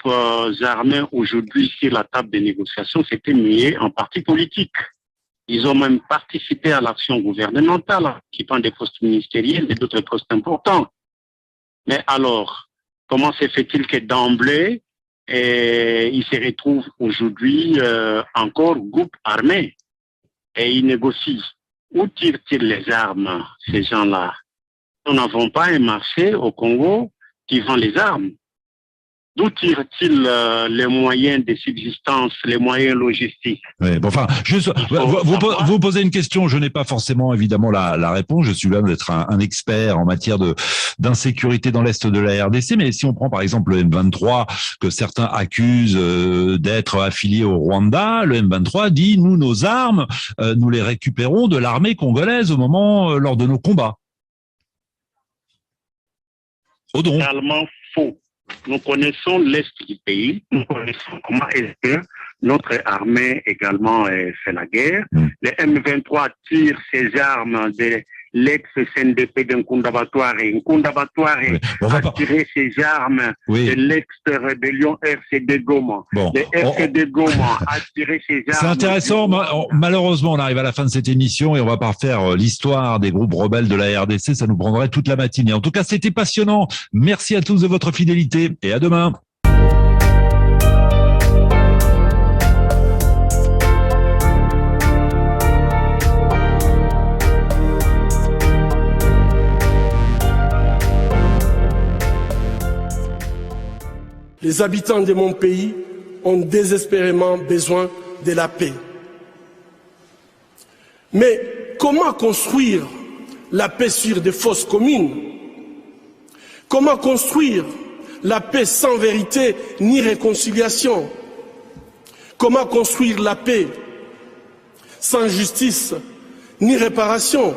armés aujourd'hui sur la table de négociation s'étaient mis en parti politique. Ils ont même participé à l'action gouvernementale, occupant des postes ministériels et d'autres postes importants. Mais alors, comment se fait-il que d'emblée, ils se retrouvent aujourd'hui encore groupes armés et ils négocient? Où tirent-ils les armes, ces gens-là? Nous n'avons pas un marché au Congo qui vend les armes. D'où tirent-ils les moyens de subsistance, les moyens logistiques? Oui, bon, enfin, vous posez une question, je n'ai pas forcément évidemment la réponse, je suis là d'être un expert en matière d'insécurité dans l'Est de la RDC, mais si on prend par exemple le M23, que certains accusent d'être affilié au Rwanda, le M23 dit, nous, nos armes, nous les récupérons de l'armée congolaise au moment, lors de nos combats. Odon. Totalement faux. Nous connaissons l'Est du pays, nous connaissons comment est-ce que notre armée également fait la guerre. Le M23 tire ses armes de l'ex-CNDP de Nkundabatware. Nkundabatware a tiré ses armes de l'ex-rébellion RCD Goma. Bon. Le RCD Goma a tiré ses armes... C'est intéressant. Malheureusement, on arrive à la fin de cette émission et on va pas refaire l'histoire des groupes rebelles de la RDC. Ça nous prendrait toute la matinée. En tout cas, c'était passionnant. Merci à tous de votre fidélité et à demain. Les habitants de mon pays ont désespérément besoin de la paix. Mais comment construire la paix sur des fausses communes? Comment construire la paix sans vérité ni réconciliation? Comment construire la paix sans justice ni réparation.